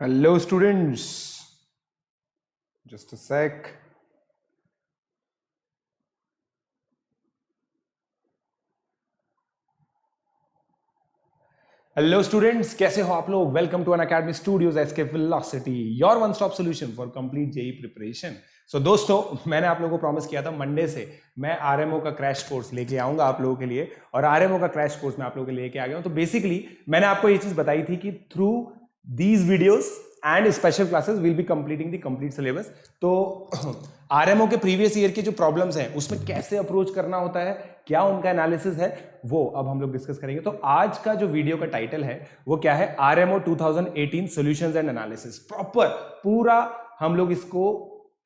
Hello students, just a sec. Hello students, कैसे हो आप लोग। Welcome to unacademy studios SK velocity, your one stop solution for complete JEE preparation. So दोस्तों, मैंने आप लोगों को प्रॉमिस किया था मंडे से मैं आरएमओ का क्रैश कोर्स लेके आऊंगा आप लोगों के लिए, और आरएमओ का क्रैश कोर्स मैं आप लोगों के लिए लेके आ गया हूं। तो बेसिकली मैंने आपको ये चीज बताई थी कि through these videos and special classes will be completing the complete syllabus. तो आरएमओ के प्रीवियस ईयर के जो प्रॉब्लम्स हैं उसमें कैसे अप्रोच करना होता है, क्या उनका एनालिसिस है, वो अब हम लोग डिस्कस करेंगे। तो आज का जो वीडियो का टाइटल है वो क्या है, RMO 2018 solutions and analysis. Proper पूरा हम लोग इसको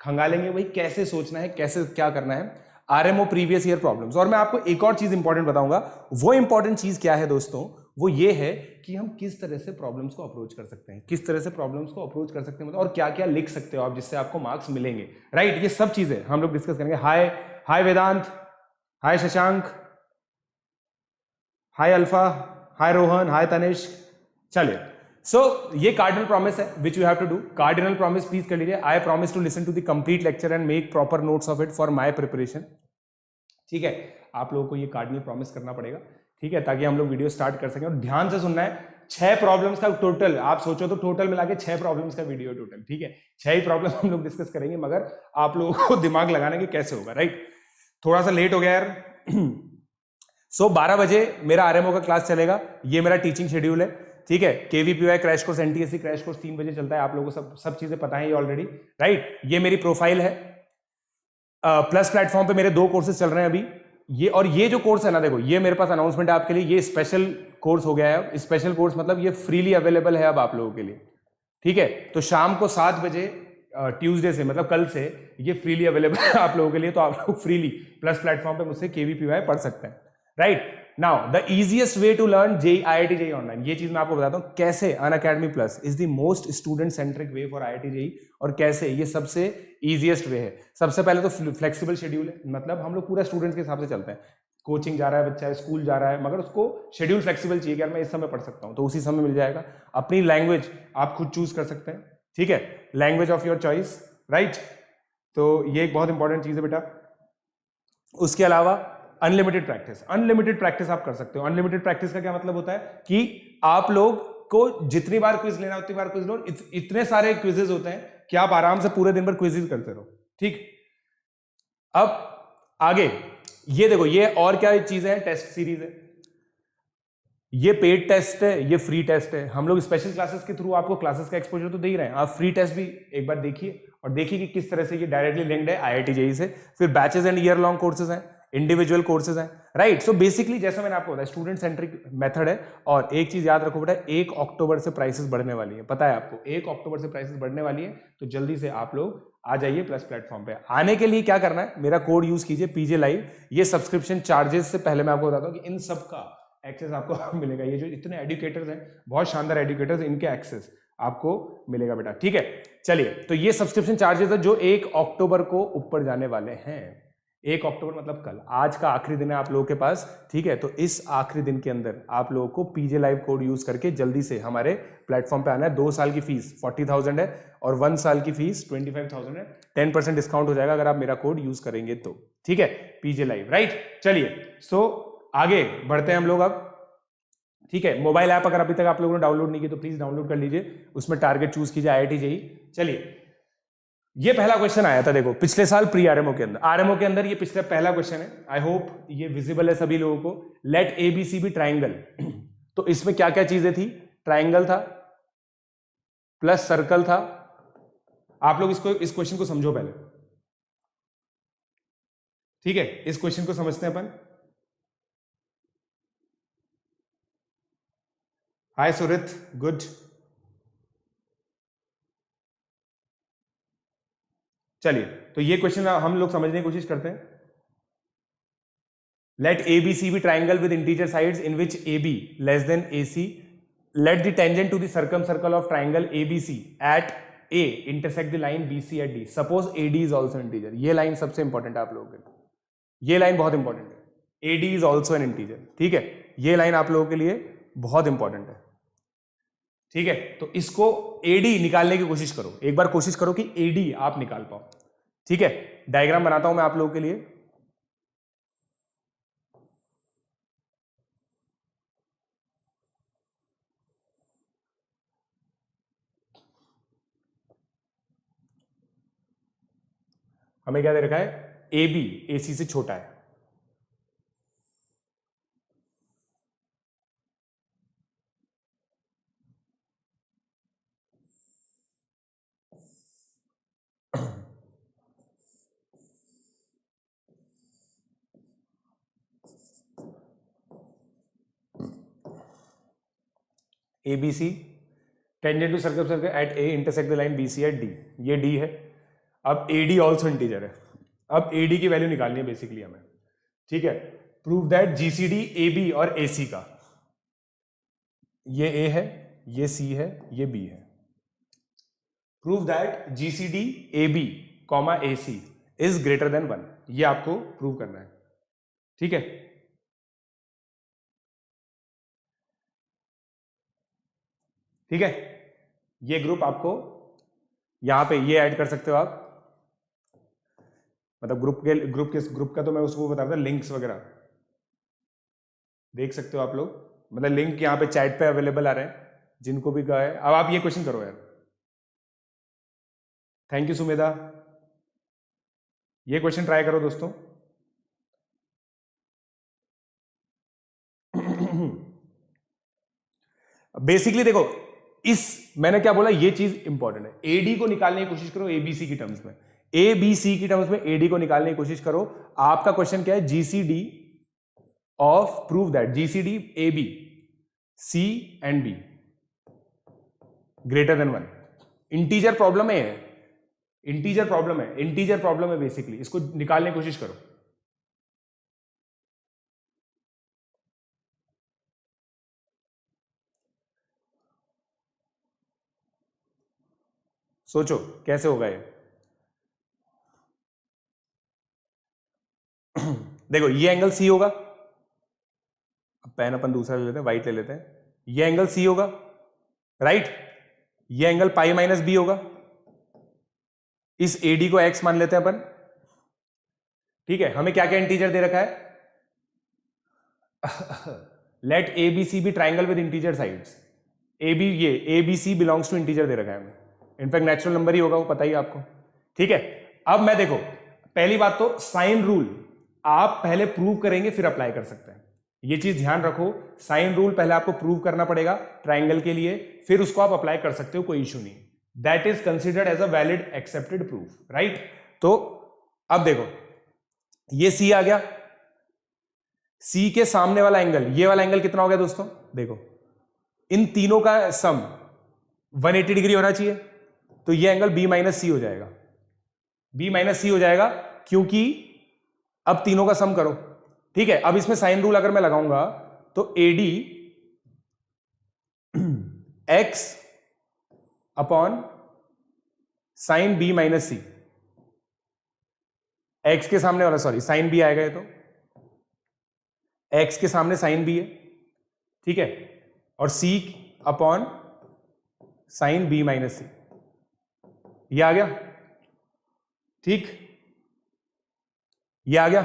खंगालेंगे, वही कैसे सोचना है, कैसे क्या करना है, आरएमओ प्रीवियस ईयर प्रॉब्लम्स। और मैं आपको एक और चीज इंपॉर्टेंट बताऊंगा। वो इंपॉर्टेंट चीज क्या है दोस्तों, वो ये है कि हम किस तरह से प्रॉब्लम्स को अप्रोच कर सकते हैं, किस तरह से प्रॉब्लम्स को अप्रोच कर सकते हैं, मतलब और क्या क्या लिख सकते हो आप जिससे आपको मार्क्स मिलेंगे। राइट, ये सब चीजें हम लोग डिस्कस करेंगे। Hi hi Vedant, hi Shashank, hi Alpha, hi Rohan, hi Tanishk. चलिए, सो ये कार्डिनल प्रॉमिस है which you have to do. Cardinal promise please कर लीजिए। I promise to listen to the complete lecture and make proper notes of it for my preparation. ठीक है, आप लोगों को ये कार्डिनल प्रॉमिस करना पड़ेगा, ठीक है, ताकि हम लोग वीडियो स्टार्ट कर सकें। और ध्यान से सुनना है, 6 प्रॉब्लम्स का टोटल, आप सोचो तो टोटल मिला के 6 प्रॉब्लम्स का वीडियो टोटल, ठीक है। 6 ही प्रॉब्लम हम लोग डिस्कस करेंगे, मगर आप लोगों को दिमाग लगाने के कैसे होगा। राइट, थोड़ा सा लेट हो गया यार। सो 12 बजे मेरा आरएमओ का क्लास चलेगा, ये मेरा टीचिंग शेड्यूल है, ठीक है। KVPY crash course, NTSC crash course 3 बजे चलता है, आप लोगों को सब चीजें पता है ये ऑलरेडी। राइट, ये मेरी प्रोफाइल है। प्लस प्लेटफॉर्म पे मेरे 2 कोर्सेज चल रहे हैं अभी। ये और ये जो कोर्स है ना, देखो ये मेरे पास अनाउंसमेंट है आपके लिए, ये स्पेशल कोर्स हो गया है। स्पेशल कोर्स मतलब ये फ्रीली अवेलेबल है अब आप लोगों के लिए, ठीक है। तो शाम को 7 बजे ट्यूसडे से, मतलब कल से ये फ्रीली अवेलेबल है आप लोगों के लिए। तो आप लोग फ्रीली प्लस प्लेटफॉर्म पे मुझसे केवीपीवाई पढ़ सकते हैं। Right, now the easiest way to learn JEE IIT JEE online, ये चीज मैं आपको बताता हूं कैसे। Unacademy plus is the most student centric way for IIT JEE, और कैसे ये सबसे इजीएस्ट वे है। सबसे पहले तो फ्लेक्सिबल शेड्यूल है, मतलब हम लोग पूरा स्टूडेंट्स के हिसाब से चलते हैं। कोचिंग जा रहा है बच्चा, स्कूल जा रहा है, मगर उसको शेड्यूल फ्लेक्सिबल चाहिए कि यार मैं इस समय पढ़ सकता हूं, तो उसी समय मिल जाएगा। अपनी लैंग्वेज आप खुद चूज कर सकते हैं, ठीक है, language of your choice. Right, तो ये एक बहुत इंपॉर्टेंट चीज है बेटा। उसके अलावा अनलिमिटेड प्रैक्टिस, अनलिमिटेड प्रैक्टिस आप कर सकते हो। अनलिमिटेड प्रैक्टिस का क्या मतलब होता है कि आप लोग को जितनी बार क्विज लेना उतनी बार क्विज लो। इतने सारे क्विजेज होते हैं कि आप आराम से पूरे दिन भर क्विजेज करते रहो, ठीक। अब आगे ये देखो, ये और क्या चीजें हैं, टेस्ट सीरीज है, ये पेड टेस्ट है, ये फ्री टेस्ट है। हम लोग स्पेशल क्लासेस के थ्रू आपको क्लासेस का एक्सपोजर तो दे ही रहे हैं, आप फ्री टेस्ट भी एक बार देखिए, और देखिए कि किस तरह से ये डायरेक्टली लिंक्ड है आईआईटी जेई से। फिर batches and year long courses हैं, इंडिविजुअल कोर्सेज हैं। राइट, सो बेसिकली जैसा मैंने आपको बताया स्टूडेंट सेंट्रिक मेथड है। और एक चीज याद रखो बेटा, 1 अक्टूबर से प्राइसेस बढ़ने वाली है, पता है आपको, 1 अक्टूबर से प्राइसेस बढ़ने वाली है। तो जल्दी से आप लोग आ जाइए प्लस प्लेटफॉर्म पे। आने के लिए क्या करना है, मेरा कोड यूज कीजिए पीजे लाइव। ये सब्सक्रिप्शन चार्जेस से पहले मैं आपको बताता हूँ कि इन सब का एक्सेस आपको मिलेगा। ये जो इतने एजुकेटर्स हैं, बहुत शानदार एजुकेटर्स, इनके एक्सेस आपको मिलेगा बेटा, ठीक है। चलिए, तो ये सब्सक्रिप्शन चार्जेस है जो 1 अक्टूबर को ऊपर जाने वाले हैं। 1 अक्टूबर मतलब कल, आज का आखिरी दिन है आप लोगों के पास, ठीक है। तो इस आखिरी दिन के अंदर आप लोगों को पीजे लाइव कोड यूज करके जल्दी से हमारे प्लेटफॉर्म पे आना है। 2 साल की फीस 40,000 है और 1 साल की फीस 25,000 है। 10% डिस्काउंट हो जाएगा अगर आप मेरा कोड यूज करेंगे तो, ठीक है, पीजे लाइव। राइट, चलिए, सो आगे बढ़ते हैं हम लोग अब, ठीक है। मोबाइल ऐप अगर अभी तक आप लोगों ने डाउनलोड नहीं की तो प्लीज डाउनलोड कर लीजिए, उसमें टारगेट चूज कीजिए आईआईटी जेई। चलिए, ये पहला क्वेश्चन आया था, देखो पिछले साल प्री आरएमओ के अंदर, आरएमओ के अंदर ये पिछले पहला क्वेश्चन है। आई होप ये विजिबल है सभी लोगों को। Let ABC be triangle. तो इसमें क्या क्या चीजें थी, ट्राइंगल था, प्लस सर्कल था। आप लोग इस क्वेश्चन को समझो पहले, ठीक है। इस क्वेश्चन को समझते हैं अपन। हाय सुरित, गुड। चलिए, तो ये क्वेश्चन हम लोग समझने की कोशिश करते हैं। Let ABC be triangle with integer sides in which AB less than AC. Let the tangent to the circumcircle of triangle ABC at A intersect the line BC at D. Suppose AD is also integer. ये line सबसे important है आप लोगों के लिए, ये line बहुत important है। AD is also an integer, ठीक है, ये लाइन आप लोगों के लिए बहुत इंपॉर्टेंट है। ठीक है, तो इसको एडी निकालने की कोशिश करो, एक बार कोशिश करो कि एडी आप निकाल पाओ। ठीक है, डायग्राम बनाता हूं मैं आप लोगों के लिए। हमें क्या दे रखा है, ए बी ए सी से छोटा है। A B C tangent to circle at A intersect the line B C at D, ये डी है। अब ए डी ऑल्सो इंटीजर है, अब ए डी की वैल्यू निकालनी है बेसिकली हमें। ठीक है, prove that GCD A B और ए सी का, ये ए है, ये सी है, ये बी है। Prove that GCD A B comma A C is greater than 1, ये आपको प्रूव करना है। ठीक है, ठीक है, ये ग्रुप आपको यहां पे ये ऐड कर सकते हो आप, मतलब ग्रुप का तो मैं उसको बता रहा था, लिंक्स वगैरह देख सकते हो आप लोग, मतलब लिंक यहां पे चैट पे अवेलेबल आ रहे हैं जिनको भी गए। अब आप ये क्वेश्चन करो यार। थैंक यू सुमेधा, ये क्वेश्चन ट्राई करो दोस्तों। बेसिकली देखो, इस मैंने क्या बोला, ये चीज इंपॉर्टेंट है, एडी को निकालने की कोशिश करो एबीसी की टर्म्स में, एबीसी की टर्म्स में एडी को निकालने की कोशिश करो। आपका क्वेश्चन क्या है, GCD of, prove that GCD A B C and B greater than 1। Integer problem है, इंटीजर प्रॉब्लम है, इंटीजर प्रॉब्लम है बेसिकली, इसको निकालने की कोशिश करो। सोचो कैसे होगा ये। देखो ये एंगल सी होगा, अब पेन अपन दूसरा ले लेते हैं, व्हाइट ले लेते हैं, ये एंगल सी होगा, राइट, ये एंगल पाई माइनस बी होगा, इस एडी को एक्स मान लेते हैं अपन। ठीक है, हमें क्या क्या इंटीजर दे रखा है, let A B C be triangle with integer sides, A B, ये A B C belongs to integer दे रखा है हमें, इनफैक्ट नेचुरल नंबर ही होगा, वो पता ही आपको। ठीक है, अब मैं देखो, पहली बात तो साइन रूल आप पहले प्रूव करेंगे फिर अप्लाई कर सकते हैं, ये चीज ध्यान रखो, साइन रूल पहले आपको प्रूव करना पड़ेगा ट्राइंगल के लिए, फिर उसको आप अप्लाई कर सकते हो, कोई इशू नहीं, that is considered as a valid accepted proof, right. तो अब देखो, ये सी आ गया, सी के सामने वाला एंगल, ये वाला एंगल कितना हो गया दोस्तों, देखो इन तीनों का सम 180 डिग्री होना चाहिए, तो ये एंगल बी माइनस सी हो जाएगा, बी माइनस सी हो जाएगा, क्योंकि अब तीनों का सम करो। ठीक है, अब इसमें साइन रूल अगर मैं लगाऊंगा तो AD x upon sine B minus C, x के सामने वाला, सॉरी साइन बी आएगा ये, तो एक्स के सामने साइन बी है, ठीक है, और सी अपॉन साइन बी माइनस सी, ये आ गया, ठीक, ये आ गया,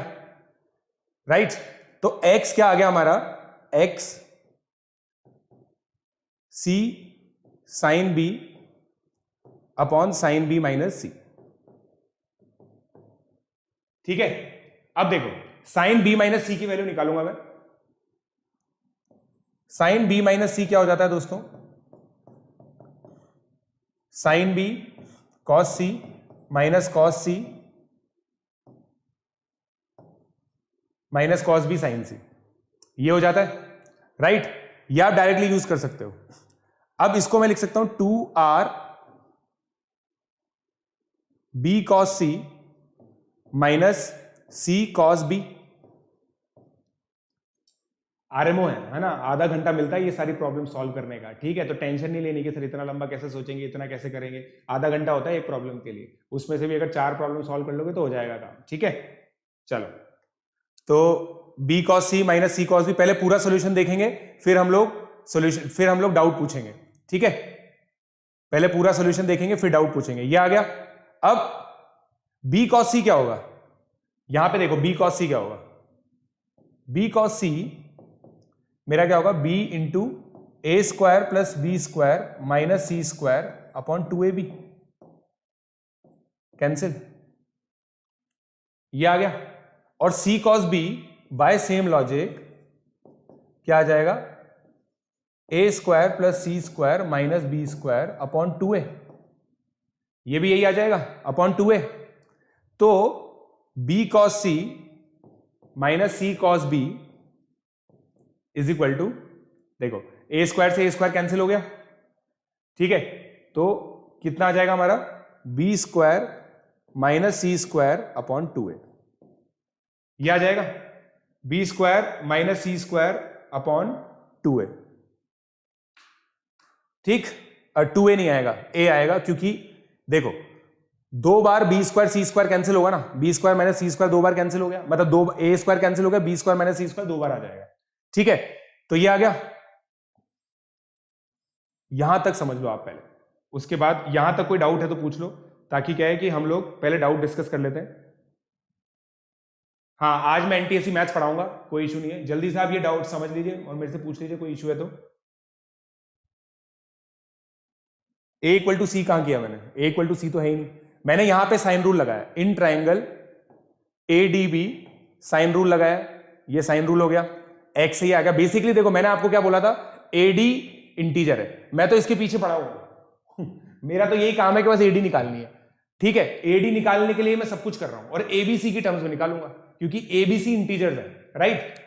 राइट। तो x क्या आ गया हमारा, x C sine B upon sine B minus C, ठीक है। अब देखो साइन बी माइनस सी की वैल्यू निकालूंगा मैं, साइन बी माइनस सी क्या हो जाता है दोस्तों, sine B cos C minus cos C minus cos B sign सी, ये हो जाता है, राइट। ये आप डायरेक्टली यूज कर सकते हो। अब इसको मैं लिख सकता हूं 2r B cos C minus C cos B, RMO है ना, आधा घंटा मिलता है ये सारी प्रॉब्लम सॉल्व करने का, ठीक है। तो टेंशन नहीं लेनी कि सर इतना लंबा कैसे सोचेंगे, इतना कैसे करेंगे, आधा घंटा होता है एक प्रॉब्लम के लिए, उसमें से भी अगर 4 प्रॉब्लम सॉल्व कर लोगे तो हो जाएगा काम, ठीक है। चलो, तो b cos c minus C cos B, पहले पूरा सोल्यूशन देखेंगे, फिर हम लोग डाउट पूछेंगे, ठीक है, पहले पूरा सॉल्यूशन देखेंगे फिर डाउट पूछेंगे। ये आ गया। अब b cos c क्या होगा, यहां पे देखो b cos c क्या होगा, b cos c मेरा क्या होगा, b into A square plus B square minus C square upon 2ab, cancel, ये आ गया। और c cos b by same logic क्या आ जाएगा, A square plus C square minus B square upon 2a, ये भी यही आ जाएगा अपॉन 2a। तो b cos c minus C cos b is equal to, देखो ए स्क्वायर से ए स्क्वायर कैंसिल हो गया, ठीक है, तो कितना आ जाएगा हमारा, B square minus C square upon 2a, यह आ जाएगा B square minus C square upon 2a, ठीक। और 2a नहीं आएगा, a आएगा, क्योंकि देखो दो बार बी स्क्वायर सी स्क्वायर कैंसिल होगा ना, B square minus C square दो बार कैंसिल हो गया, मतलब दो ए स्क्वायर कैंसिल हो गया, B square minus C square दो बार आ जाएगा, ठीक है। तो ये आ गया, यहां तक समझ लो आप पहले, उसके बाद यहां तक कोई डाउट है तो पूछ लो, ताकि क्या है कि हम लोग पहले डाउट डिस्कस कर लेते हैं। हाँ, आज मैं एनटीएससी मैथ्स पढ़ाऊंगा, कोई इशू नहीं है, जल्दी से आप ये डाउट समझ लीजिए और मेरे से पूछ लीजिए, कोई इशू है तो। ए इक्वल टू सी कहां किया मैंने, ए इक्वल टू सी तो है ही नहीं, मैंने यहां पे साइन रूल लगाया, in triangle A D B sine rule लगाया, ये साइन रूल हो गया, एक्स ही आ गया। बेसिकली देखो मैंने आपको क्या बोला था, ए डी इंटीजर है, मैं तो इसके पीछे पड़ा हूं मेरा तो यही काम है कि बस एडी निकालनी है, ठीक है। एडी निकालने के लिए मैं सब कुछ कर रहा हूं और एबीसी की टर्म्स में निकालूंगा, क्योंकि एबीसी इंटीजर्स है, राइट।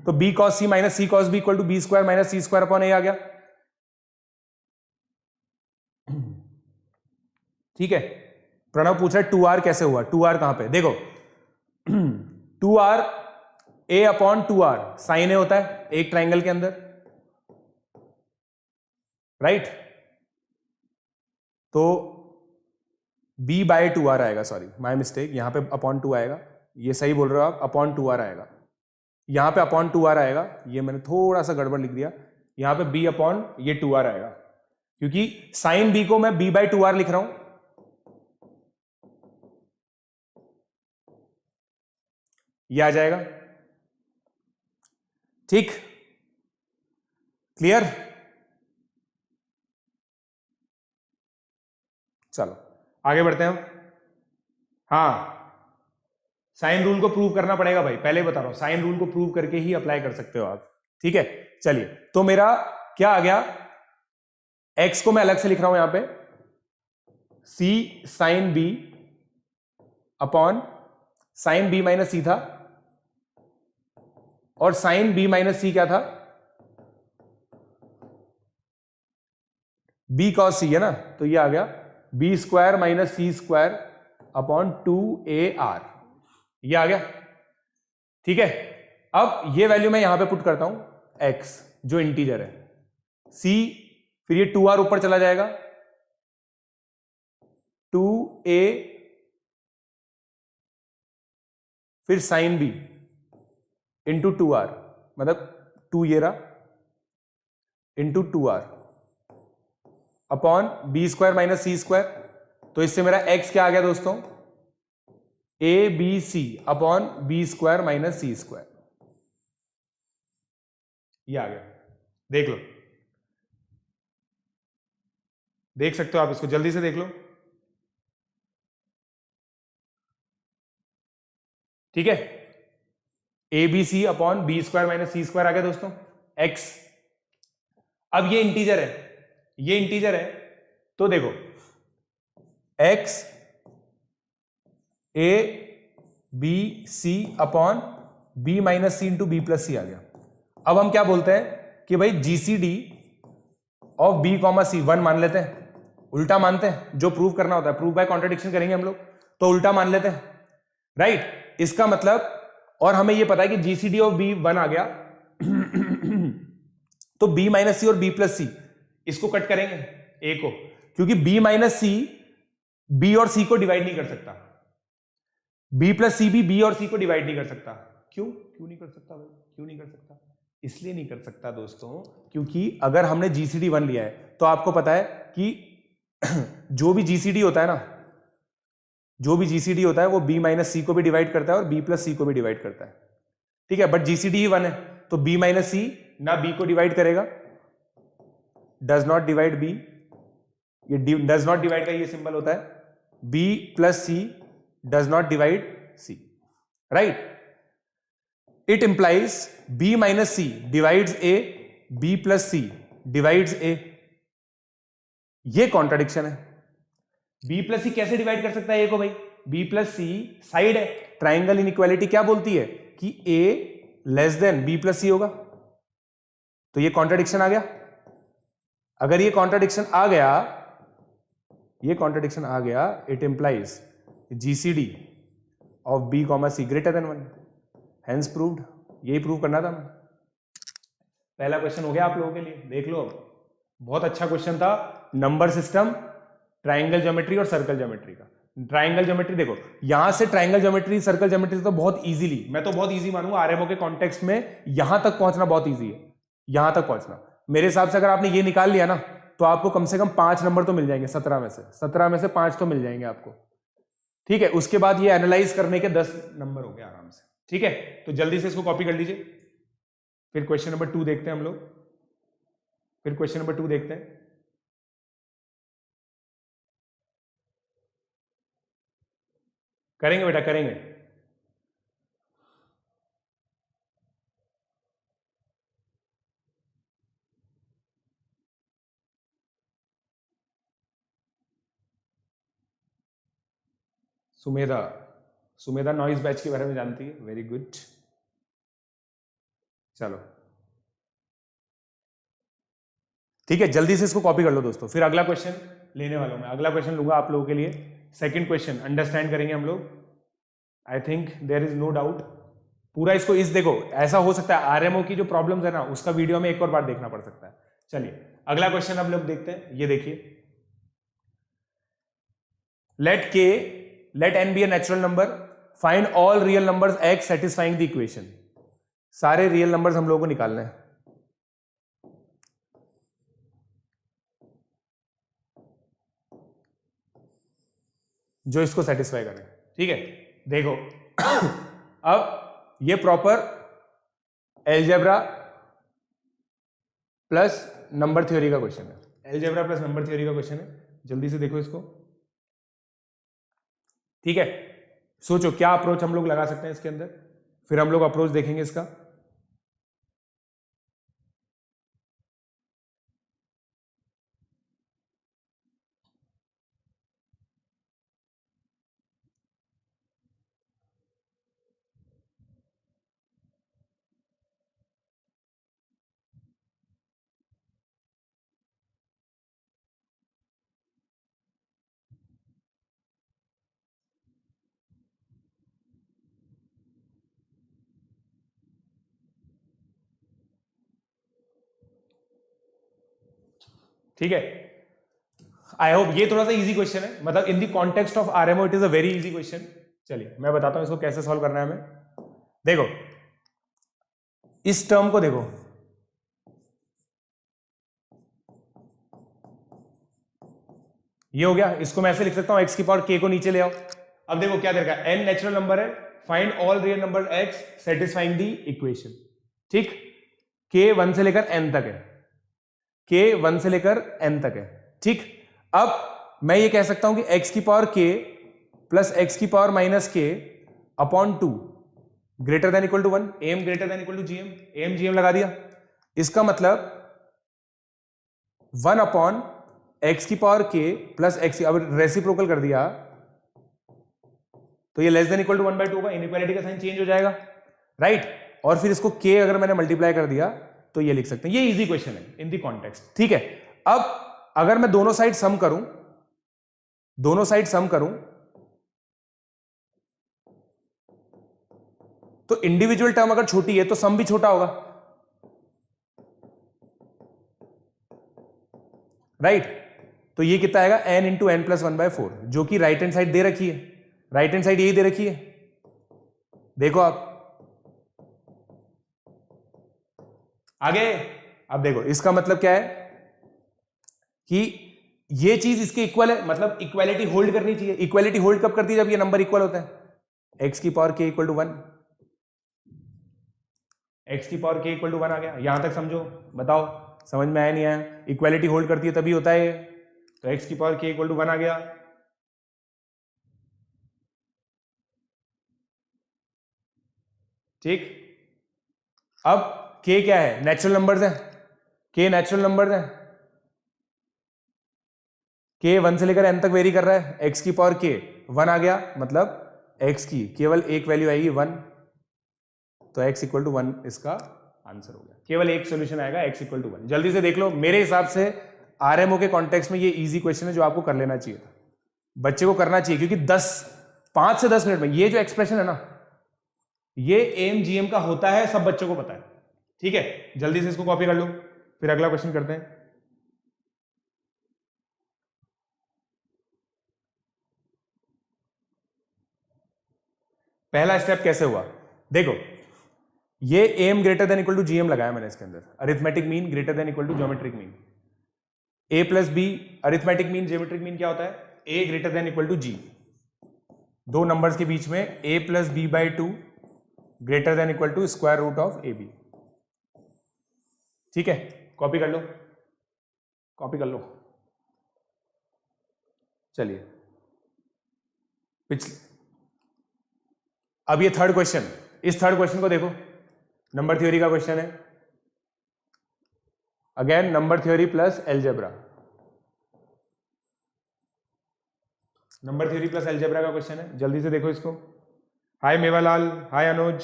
तो B cos C minus C cos B equal to B square minus C square upon A आ गया, ठीक है। प्रणव पूछ रहा है 2r कैसे हुआ, 2r कहां पे, देखो 2r a upon 2r sign ए होता है एक ट्राइंगल के अंदर, राइट। तो b बाय 2r आएगा, सॉरी माय मिस्टेक, यहां पे अपॉन 2 आएगा, ये सही बोल रहे हो आप, अपॉन 2r आएगा, यहां पे अपॉन 2r आएगा, ये मैंने थोड़ा सा गड़बड़ लिख दिया, यहां पे b अपॉन ये 2r आएगा, क्योंकि साइन b को मैं b बाय 2r लिख रहा हूं, ये आ जाएगा, ठीक, क्लियर। चलो आगे बढ़ते हैं हम। हाँ, साइन रूल को प्रूव करना पड़ेगा भाई, पहले बता रहा हूं, साइन रूल को प्रूव करके ही अप्लाई कर सकते हो आप, ठीक है। चलिए, तो मेरा क्या आ गया, x को मैं अलग से लिख रहा हूं यहां पे, c sine b upon sine b minus C था, और साइन b माइनस सी क्या था, b cos c है ना, तो ये आ गया b square minus C square upon 2ar, ये आ गया, ठीक है। अब ये वैल्यू मैं यहां पे पुट करता हूं x जो इंटीजर है, c फिर ये 2r ऊपर चला जाएगा, 2a फिर साइन b इंटू 2r, मतलब 2 ये रहा into 2r upon B square minus C square, तो इससे मेरा x क्या आ गया दोस्तों, A B C upon B square minus C square, ये आ गया, देख लो, देख सकते हो आप इसको, जल्दी से देख लो, ठीक है। A B C upon B square minus C square आ गया दोस्तों, x। अब ये इंटीजर है, ये इंटीजर है, तो देखो x A B C upon B minus C into B plus C आ गया। अब हम क्या बोलते हैं कि भाई GCD of B comma C 1 मान लेते हैं, उल्टा मानते हैं, जो प्रूव करना होता है, प्रूव बाय कॉन्ट्रडिक्शन करेंगे हम लोग, तो उल्टा मान लेते हैं, राइट। इसका मतलब, और हमें यह पता है कि जीसीडी ऑफ बी 1 आ गया तो बी माइनस सी और बी प्लस सी इसको कट करेंगे ए को, क्योंकि बी माइनस सी बी और सी को डिवाइड नहीं कर सकता, बी प्लस सी भी बी और सी को डिवाइड नहीं कर सकता, क्यों नहीं कर सकता भाई, क्यों नहीं कर सकता, इसलिए नहीं कर सकता दोस्तों क्योंकि अगर हमने जीसीडी 1 लिया है तो आपको पता है कि जो भी जीसीडी होता है ना, जो भी जीसीडी होता है वो बी माइनस सी को भी डिवाइड करता है और बी प्लस सी को भी डिवाइड करता है, ठीक है। बट जीसीडी ही 1 है तो बी माइनस सी ना बी को डिवाइड करेगा, डज नॉट डिवाइड बी, ये डज नॉट डिवाइड का ये सिंबल होता है, B plus C does not divide C, right. It implies b minus C divides a, b plus C divides a। ये contradiction है। b plus C कैसे divide कर सकता है a को भाई? b प्लस सी साइड है, ट्राइंगल इनइक्वालिटी क्या बोलती है कि a less than b plus C होगा, तो ये कॉन्ट्राडिक्शन आ गया। अगर ये कॉन्ट्राडिक्शन आ गया, ये कॉन्ट्राडिक्शन आ गया, it implies GCD of b comma C greater than 1, hence proved. यही प्रूव करना था। पहला क्वेश्चन हो गया आप लोगों के लिए, देख लो, बहुत अच्छा क्वेश्चन था। नंबर सिस्टम, ट्राइंगल ज्योमेट्री और सर्कल ज्योमेट्री का। ट्राइंगल ज्योमेट्री देखो, यहां से ट्राइंगल ज्योमेट्री सर्कल ज्योमेट्री तो बहुत इजीली, मैं तो बहुत इजी मानूंगा आरएमओ के कॉन्टेक्स्ट में, यहां तक पहुंचना बहुत इजी है। यहां तक पहुंचना मेरे हिसाब से अगर आपने ये निकाल लिया ना तो आपको कम से कम 5 नंबर तो मिल जाएंगे, 17 में से 5 तो मिल जाएंगे आपको, ठीक है। उसके बाद ये एनालाइज करने के 10 नंबर हो गए आराम से, ठीक है। तो जल्दी से इसको कॉपी कर लीजिए। फिर क्वेश्चन नंबर 2 देखते हैं हम लोग, फिर क्वेश्चन नंबर 2 देखते हैं। करेंगे बेटा, करेंगे। सुमेधा, सुमेधा नॉइज बैच के बारे में जानती है, वेरी गुड। चलो ठीक है, जल्दी से इसको कॉपी कर लो दोस्तों। फिर अगला क्वेश्चन लेने वाला हूं मैं, अगला क्वेश्चन लूंगा आप लोगों के लिए। सेकंड क्वेश्चन अंडरस्टैंड करेंगे हम लोग, I think there is no doubt. पूरा इसको इस देखो, ऐसा हो सकता है आरएमओ की जो प्रॉब्लम्स है ना उसका वीडियो में एक और बार देखना पड़ सकता है। चलिए अगला क्वेश्चन हम लोग देखते हैं, ये देखिए। let n be a natural number, find all real numbers x satisfying the equation। सारे रियल नंबर्स हम लोगों को निकालने हैं। जो इसको सेटिस्फाई करें, ठीक है। देखो अब ये proper algebra plus number theory का क्वेश्चन है, एलजेब्रा प्लस नंबर थ्योरी का क्वेश्चन है। जल्दी से देखो इसको, ठीक है। सोचो क्या अप्रोच हम लोग लगा सकते हैं इसके अंदर, फिर हम लोग अप्रोच देखेंगे इसका। ठीक है, आई होप ये थोड़ा सा इजी क्वेश्चन है, मतलब in the context of RMO it is a very easy question. चलिए मैं बताता हूं इसको कैसे सॉल्व करना है हमें। देखो इस टर्म को देखो, ये हो गया, इसको मैं ऐसे लिख सकता हूं x की पावर k को नीचे ले आओ। अब देखो क्या दे रखा है, n नेचुरल नंबर है, find all real number x satisfying the equation, ठीक। k 1 से लेकर n तक है, k 1 से लेकर n तक है, ठीक। अब मैं ये कह सकता हूं कि x की पावर k प्लस x की power minus k upon 2 greater than equal to 1, am greater than equal to gm, am gm लगा दिया। इसका मतलब 1 अपॉन x की पावर k प्लस x, अब रेसिप्रोकल कर दिया तो ये लेस देन इक्वल टू 1/2 होगा, इनइक्वालिटी का साइन चेंज हो जाएगा, राइट। और फिर इसको k अगर मैंने मल्टीप्लाई कर दिया तो ये लिख सकते हैं। ये इजी क्वेश्चन है इन दी कॉन्टेक्स्ट, ठीक है। अब अगर मैं दोनों साइड सम करूं, दोनों साइड सम करूं तो इंडिविजुअल टर्म अगर छोटी है तो सम भी छोटा होगा, राइट। तो ये कितना आएगा, n इंटू एन प्लस 1/4, जो कि राइट हैंड साइड दे रखी है, राइट हैंड साइड यही दे रखी है, देखो आप। आगे अब देखो इसका मतलब क्या है कि ये चीज इसके इक्वल है, मतलब इक्वालिटी होल्ड करनी चाहिए। इक्वालिटी होल्ड कब करती है? जब ये नंबर इक्वल होता है। एक्स की पावर के इक्वल टू 1, एक्स की पावर के इक्वल टू 1 आ गया। यहां तक समझो, बताओ समझ में आया नहीं आया? इक्वालिटी होल्ड करती है तभी होता है ये। तो एक्स की पावर के इक्वल टू 1 आ गया। ठीक, अब के क्या है? नेचुरल नंबर्स है। के नेचुरल नंबर्स है। के 1 से लेकर n तक वेरी कर रहा है। एक्स की पावर के 1 आ गया, मतलब एक्स की केवल एक वैल्यू आएगी 1, तो x इक्वल टू 1 इसका आंसर हो गया। केवल एक सोल्यूशन आएगा, x इक्वल टू 1। जल्दी से देख लो, मेरे हिसाब से आरएमओ के कॉन्टेक्स्ट में ये इजी क्वेश्चन है जो आपको कर लेना चाहिए था, बच्चे को करना चाहिए, क्योंकि 5 से 10 मिनट में ये जो एक्सप्रेशन है ना, ये एम जीएम का होता है, सब बच्चों को पता है। ठीक है, जल्दी से इसको कॉपी कर लो, फिर अगला क्वेश्चन करते हैं। पहला स्टेप कैसे हुआ देखो, ये AM greater than equal to GM लगाया मैंने इसके अंदर, arithmetic mean greater than equal to geometric mean. A plus B, arithmetic mean geometric mean क्या होता है? A greater than equal to G. दो नंबर्स के बीच में A plus B by 2 greater than equal to square root of A B. ठीक है, copy कर लो, कॉपी कर लो। चलिए पिछले, अब ये थर्ड क्वेश्चन, इस थर्ड क्वेश्चन को देखो, नंबर थ्योरी का क्वेश्चन है। Again number theory plus algebra, number theory plus algebra का क्वेश्चन है। जल्दी से देखो इसको। हाय मेवालाल, हाय अनुज,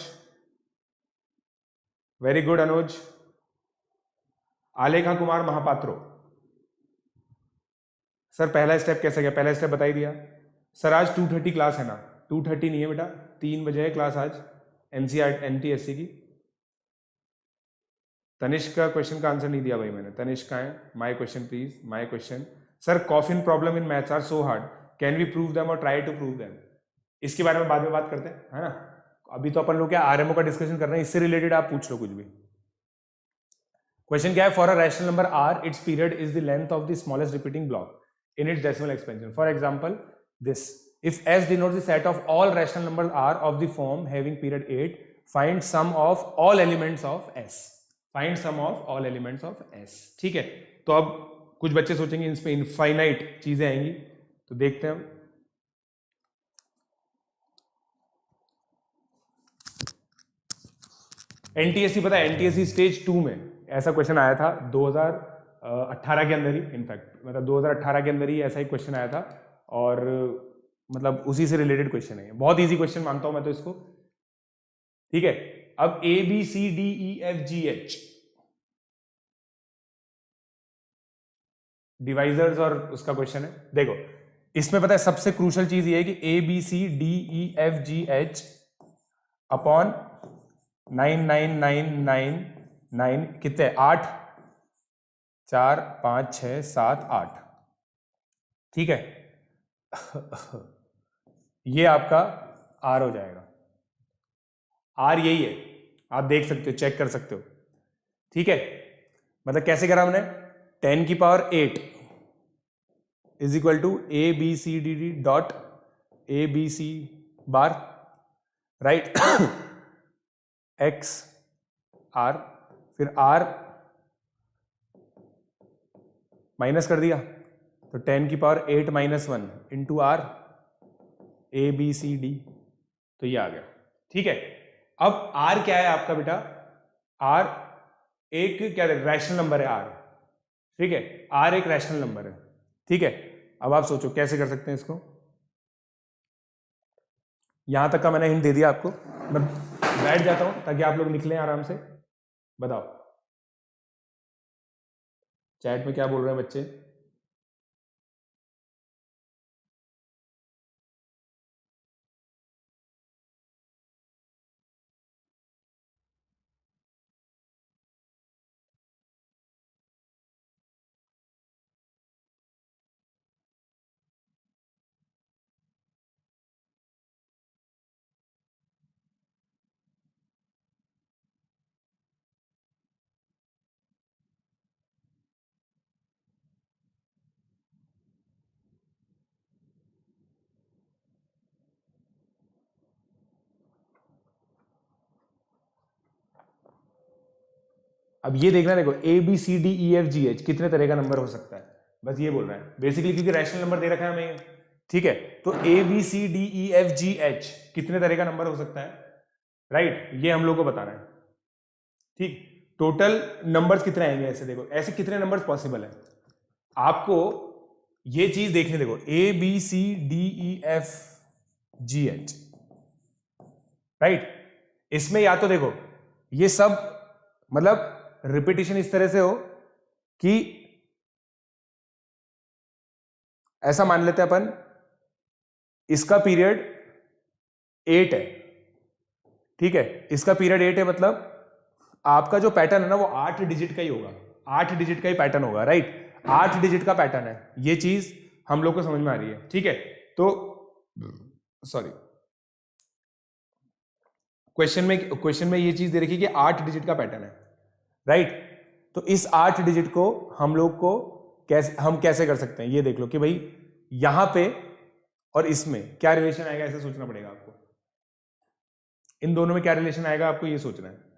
वेरी गुड अनुज। आलेखा कुमार महापात्रो, सर पहला स्टेप कैसे गया? पहला स्टेप बता ही दिया सर। आज 2:30 क्लास है ना? 2:30 नहीं है बेटा, 3 बजे है क्लास आज, एनसीआर एनटीएससी की। तनिष्क का क्वेश्चन का आंसर नहीं दिया भाई मैंने। तनिष्क का है, my question please, my question. Sir coffin problem in maths are so hard, can we prove them और ट्राई टू प्रूव देम? इसके बारे में बाद में बात करते हैं, है ना? अभी तो अपन लोग क्या आरएमओ का डिस्कशन कर रहे हैं, इससे रिलेटेड आप पूछ लो कुछ भी। क्वेश्चन क्या है? For a rational number R, its period is the length of the smallest repeating block in its decimal expansion. For example, this: if S denotes the set of all rational numbers R of the form having period 8, find sum of all elements of S. Find sum of all elements of S. ठीक है, तो अब कुछ बच्चे सोचेंगे इसमें infinite चीजें आएंगी, तो देखते हैं हम। एनटीएससी पता है, एनटीएससी स्टेज 2 में ऐसा क्वेश्चन आया था 2018 के अंदर ही, इनफैक्ट मतलब 2018 के अंदर ही ऐसा ही क्वेश्चन आया था, और मतलब उसी से रिलेटेड क्वेश्चन है। बहुत इजी क्वेश्चन मानता हूं मैं तो इसको। ठीक है, अब A B C D E F G H divisors और उसका क्वेश्चन है। देखो इसमें पता है सबसे क्रूशल चीज ये है कि A B C D E F G H upon 99999 कितने? 8, 4, 5, 6, 7, 8। ठीक है, ये आपका आर हो जाएगा। आर यही है, आप देख सकते हो, चेक कर सकते हो। ठीक है, मतलब कैसे करा हमने? 10 की पावर 8 is equal to A B C D D dot A B C bar, right? X R, फिर आर माइनस कर दिया, तो 10 की पावर 8 माइनस 1 into R, A B C D, तो ये आ गया। ठीक है, अब आर क्या है आपका बेटा? आर एक क्या रैशनल नंबर है आर। ठीक है, आर एक रैशनल नंबर है। ठीक है, अब आप सोचो कैसे कर सकते हैं इसको। यहां तक का मैंने हिंट दे दिया आपको, मैं बैठ जाता हूं ताकि आप लोग निकलें आराम से। बताओ चैट में क्या बोल रहे हैं बच्चे? अब ये देखना, देखो A B C D E F G H कितने तरह का नंबर हो सकता है, बस ये बोल रहा है बेसिकली, क्योंकि रैशनल नंबर दे रखा है हमें, ठीक है। तो A B C D E F G H कितने तरह का नंबर हो सकता है, राइट, ये हम लोग को बताना है, ठीक। टोटल नंबर्स कितने आएंगे ऐसे, देखो ऐसे कितने नंबर्स पॉसिबल है आपको ये चीज देखने, देखो A B C D E F G H, right. इसमें या तो देखो ये सब मतलब रिपीटिशन इस तरह से हो कि ऐसा मान लेते हैं अपन, इसका पीरियड 8 है, ठीक है, इसका पीरियड 8 है, मतलब आपका जो पैटर्न है ना वो 8 डिजिट का ही होगा, 8 डिजिट का ही पैटर्न होगा, राइट, 8 डिजिट का पैटर्न है, ये चीज हम लोग को समझ में आ रही है, ठीक है। तो सॉरी, क्वेश्चन में ये चीज दे रखी है कि 8 डिजिट का पैटर्न है, राइट। तो इस 8 डिजिट को हम लोग को कैसे कर सकते हैं, ये देख लो कि भाई यहां पे और इसमें क्या रिलेशन आएगा, ऐसे सोचना पड़ेगा आपको, इन दोनों में क्या रिलेशन आएगा आपको ये सोचना है।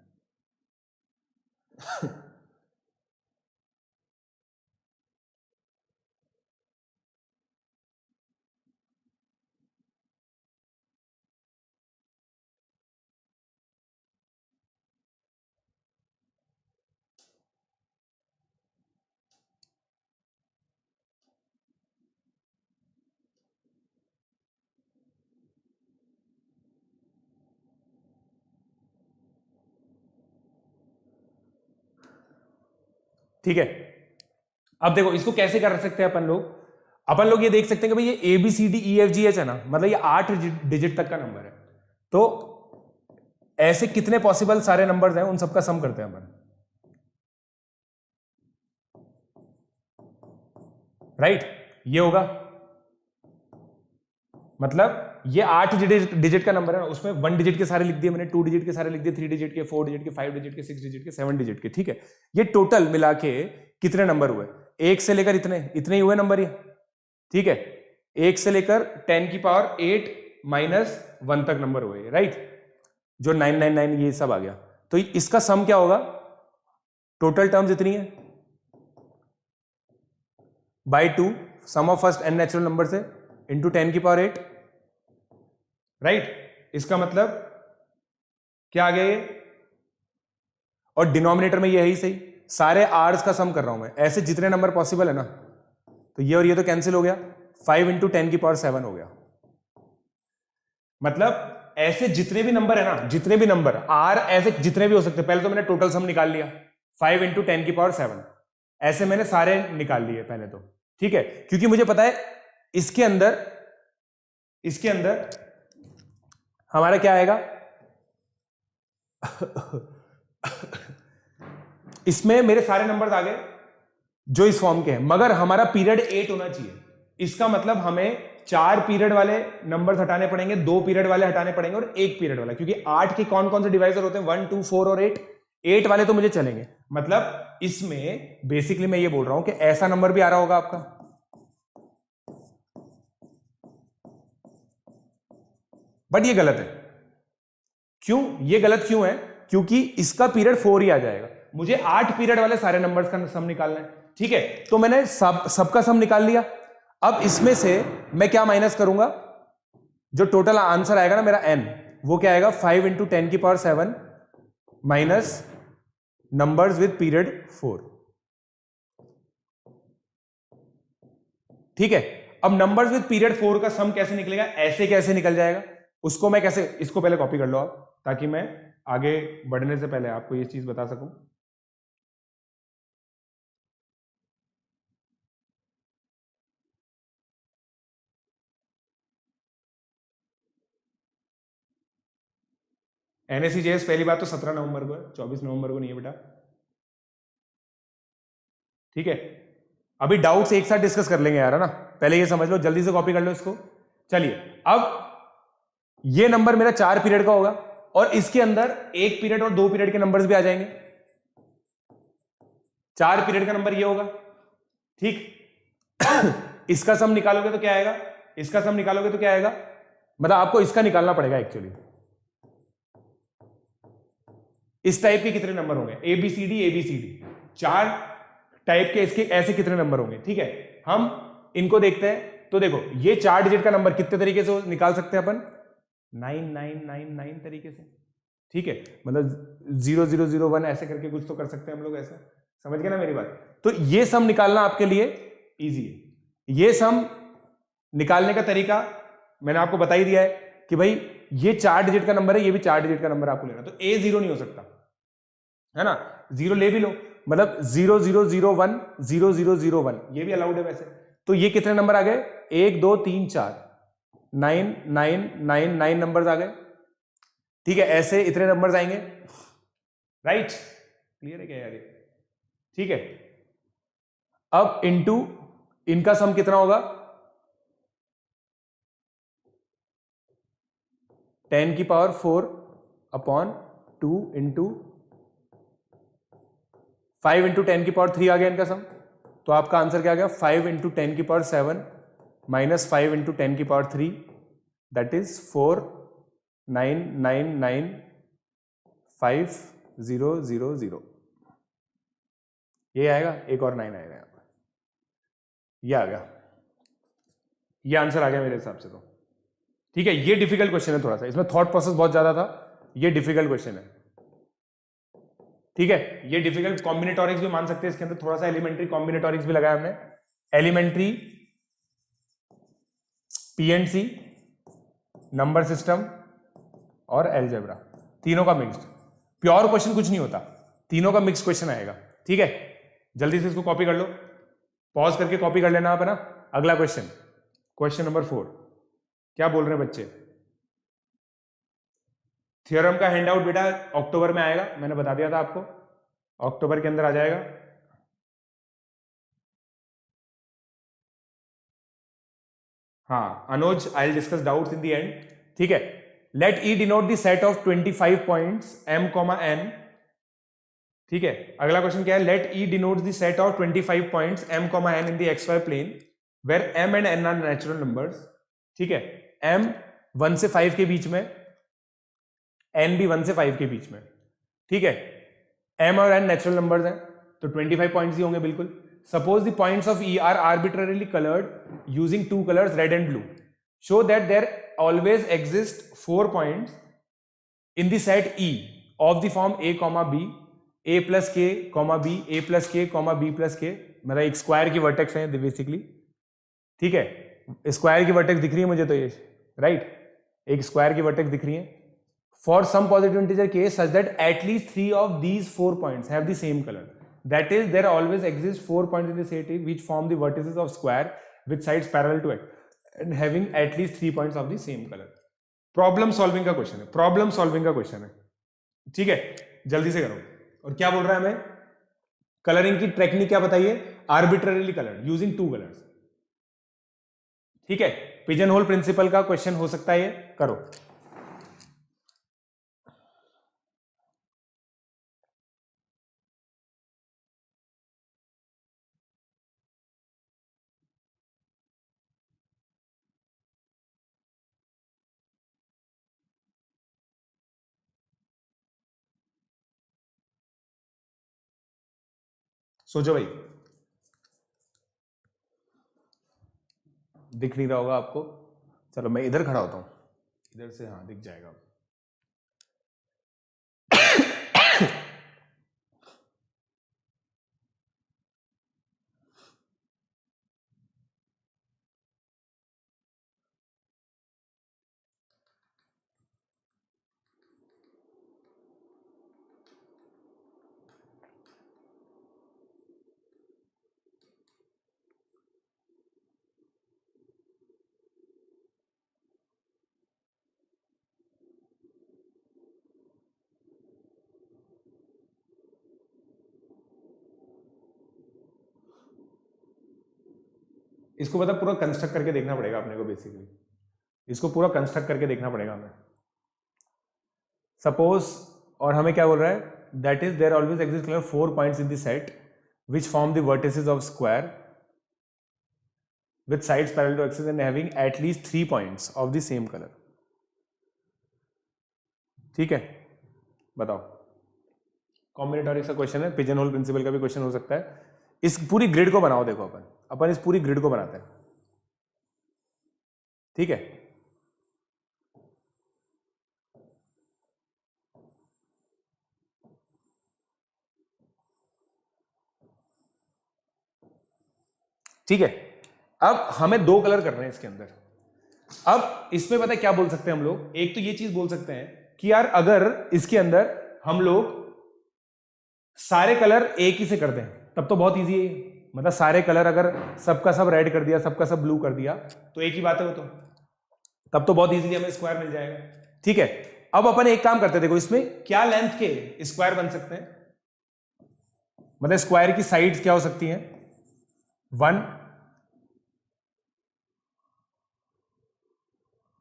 ठीक है, अब देखो इसको कैसे कर सकते हैं अपन लोग ये देख सकते हैं कि भाई ये A B C D E F G H है ना, मतलब ये 8 डिजिट तक का नंबर है, तो ऐसे कितने पॉसिबल सारे नंबर्स हैं उन सबका सम करते हैं अपन, राइट। ये होगा मतलब ये 8 डिजिट का नंबर है ना, उसमें 1 डिजिट के सारे लिख दिए मैंने, 2 डिजिट के सारे लिख दिए, 3 डिजिट के, 4 डिजिट के, 5 डिजिट के, 6 डिजिट के, 7 डिजिट के, ठीक है। ये टोटल मिला के कितने नंबर हुए, 1 से लेकर इतने इतने ही हुए नंबर ये, ठीक है, 1 से लेकर 10 की पावर 8 माइनस 1 तक नंबर हुए, राइट, जो 999 ये सब आ गया। तो इसका सम क्या होगा, टोटल टर्म्स इतनी है by 2 sum of first n natural number से इंटू 10 की पावर 8, राइट। इसका मतलब क्या आ गया ये, और डिनोमिनेटर में ये है ही सही, सारे आर्स का सम कर रहा हूं मैं, ऐसे जितने नंबर पॉसिबल है ना, तो ये और ये तो कैंसिल हो गया, 5 इंटू 10 की पावर 7 हो गया। मतलब ऐसे जितने भी नंबर है ना, जितने भी नंबर आर ऐसे जितने भी हो सकते, पहले तो मैंने टोटल सम निकाल लिया 5 इंटू 10 की पावर 7, ऐसे मैंने सारे निकाल लिए पहले तो, ठीक है, क्योंकि मुझे पता है इसके अंदर हमारा क्या आएगा इसमें मेरे सारे नंबर्स आ गए जो इस फॉर्म के हैं, मगर हमारा पीरियड 8 होना चाहिए, इसका मतलब हमें 4 पीरियड वाले नंबर्स हटाने पड़ेंगे, 2 पीरियड वाले हटाने पड़ेंगे और 1 पीरियड वाला, क्योंकि 8 के कौन कौन से डिवाइजर होते हैं, 1 2 4 और 8 वाले तो मुझे चलेंगे। मतलब इसमें बेसिकली मैं ये बोल रहा हूं कि ऐसा नंबर भी आ रहा होगा आपका, बट ये गलत है। क्यों ये गलत क्यों है, क्योंकि इसका पीरियड 4 ही आ जाएगा, मुझे 8 पीरियड वाले सारे नंबर्स का सम निकालना है, ठीक है। तो मैंने सबका सम निकाल लिया, अब इसमें से मैं क्या माइनस करूंगा, जो टोटल आंसर आएगा ना मेरा n, वो क्या आएगा 5 इंटू 10 की power 7 minus numbers with period 4, ठीक है। अब नंबर्स विद पीरियड 4 का सम कैसे निकलेगा, ऐसे कैसे निकल जाएगा, उसको मैं कैसे, इसको पहले कॉपी कर लो आप, ताकि मैं आगे बढ़ने से पहले आपको ये चीज बता सकूं। NSEJS पहली बात तो 17 नवंबर को है, 24 नवंबर को नहीं है बेटा, ठीक है। अभी डाउट्स एक साथ डिस्कस कर लेंगे यार, है ना, पहले ये समझ लो, जल्दी से कॉपी कर लो इसको। चलिए, अब ये नंबर मेरा 4 पीरियड का होगा और इसके अंदर 1 पीरियड और 2 पीरियड के नंबर्स भी आ जाएंगे, 4 पीरियड का नंबर ये होगा, ठीक। इसका सम निकालोगे तो क्या आएगा, इसका सम निकालोगे तो क्या आएगा, मतलब आपको इसका निकालना पड़ेगा एक्चुअली, इस टाइप के कितने नंबर होंगे, ABCD ABCD, 4 टाइप के इसके ऐसे कितने नंबर होंगे। ठीक है, हम इनको देखते हैं। तो देखो ये 4 डिजिट का नंबर कितने तरीके से निकाल सकते हैं अपन, 9999 तरीके से। ठीक है, मतलब 0001 ऐसे करके कुछ तो कर सकते हैं हम लोग, ऐसा समझ गए ना मेरी बात। तो ये सम निकालना आपके लिए इजी है। ये सम निकालने का तरीका मैंने आपको बता ही दिया है कि भाई ये 4 डिजिट का नंबर है, ये भी 4 डिजिट का नंबर आपको लेना। तो A 0 नहीं हो सकता, है ना, 0 ले भी लो, मतलब 0001 0001 ये भी अलाउड है वैसे। तो ये कितने नंबर आ गए, 1 2 3 4, 9 नंबर्स आ गए। ठीक है, ऐसे इतने नंबर्स आएंगे, राइट, क्लियर है क्या यार ये? ठीक है, अब इनटू इनका सम कितना होगा, 10 की पावर 4 अपॉन 2 इंटू 5 इंटू 10 की पावर 3 आ गया इनका सम। तो आपका आंसर क्या आ गया, 5 इंटू 10 की पावर 7 माइनस 5 इंटू 10 की पावर 3, दैट इज 4999500। ये आएगा, एक और 9 आएगा यहाँ पर, ये आ गया, ये आंसर आ गया मेरे हिसाब से तो। ठीक है, ये डिफिकल्ट क्वेश्चन है थोड़ा सा, इसमें थॉट प्रोसेस बहुत ज्यादा था, ये डिफिकल्ट क्वेश्चन है। ठीक है, ये डिफिकल्ट कॉम्बिनेटोरिक्स भी मान सकते हैं इसके अंदर, थोड़ा सा एलिमेंट्री कॉम्बिनेटोरिक्स भी लगाया हमने, एलिमेंट्री, PNC, नंबर सिस्टम और अलजेब्रा, तीनों का मिक्स्ड। प्योर क्वेश्चन कुछ नहीं होता, तीनों का मिक्स क्वेश्चन आएगा। ठीक है, जल्दी से इसको कॉपी कर लो, पॉज करके कॉपी कर लेना आप, है ना। अगला क्वेश्चन, क्वेश्चन नंबर 4, क्या बोल रहे हैं बच्चे। थ्योरम का हैंड आउट बेटा अक्टूबर में आएगा, मैंने बता दिया था आपको, अक्टूबर के अंदर आ जाएगा। हाँ Anuj, I will discuss doubts in the end. ठीक है, let E denote the set of 25 points M, N। ठीक है, अगला क्वेश्चन क्या है, let E denote the set of 25 points M, N in the XY plane where M and N are natural numbers. ठीक है, M 1 से 5 के बीच में, N भी 1 से 5 के बीच में। ठीक है, M और N नेचुरल नंबर्स हैं, तो 25 पॉइंट्स ही होंगे बिल्कुल। Suppose the points of E are arbitrarily coloured using 2 colours red and blue, show that there always exist 4 points in the set E of the form A, B, A plus K, B, A plus K, B plus K, मतलब एक square की vertex है basically. ठीक है, square की vertex दिख रही है मुझे तो ये, राइट, एक स्क्वायर की वर्टेक्स दिख रही है। For some positive integer k such that at least 3 of these 4 points have the same color, that is there always exist 4 points in the set which form the vertices of square with sides parallel to it and having at least 3 points of the same color। Problem solving का question है, problem solving का question है। ठीक है, जल्दी से करो। और क्या बोल रहा है हमें, कलरिंग की टेक्निक क्या बताइए, आर्बिट्ररीली कलर्ड यूजिंग 2 कलर्स। ठीक है, पिजन होल प्रिंसिपल का क्वेश्चन हो सकता है ये, करो। सोचो भाई, दिख नहीं रहा होगा आपको, चलो मैं इधर खड़ा होता हूं, इधर से हाँ दिख जाएगा। इसको मतलब पूरा कंस्ट्रक्ट करके देखना पड़ेगा अपने को, बेसिकली इसको पूरा कंस्ट्रक्ट करके देखना पड़ेगा हमें। सपोज, और हमें क्या बोल रहा है, that is there always exist 4 points in the set which form the vertices of square with sides parallel to axis and having at least 3 points of the same color। ठीक है, बताओ। कॉम्बिनेटोरिक्स का क्वेश्चन है, पिजन होल प्रिंसिपल का भी question हो सकता है। इस पूरी ग्रिड को बनाओ, देखो अपन इस पूरी ग्रिड को बनाते हैं, ठीक है। ठीक है, अब हमें दो कलर करने हैं इसके अंदर। अब इसमें पता है क्या बोल सकते हैं हम लोग, एक तो ये चीज बोल सकते हैं कि यार अगर इसके अंदर हम लोग सारे कलर एक ही से कर दें तब तो बहुत इजी है, मतलब सारे कलर अगर सबका सब रेड कर दिया, सबका सब ब्लू कर दिया तो एक ही बात है वो, तो तब तो बहुत इजीली हमें स्क्वायर मिल जाएगा, ठीक है। अब अपन एक काम करते हैं, देखो इसमें क्या लेंथ के स्क्वायर बन सकते हैं, मतलब स्क्वायर की साइड्स क्या हो सकती हैं, 1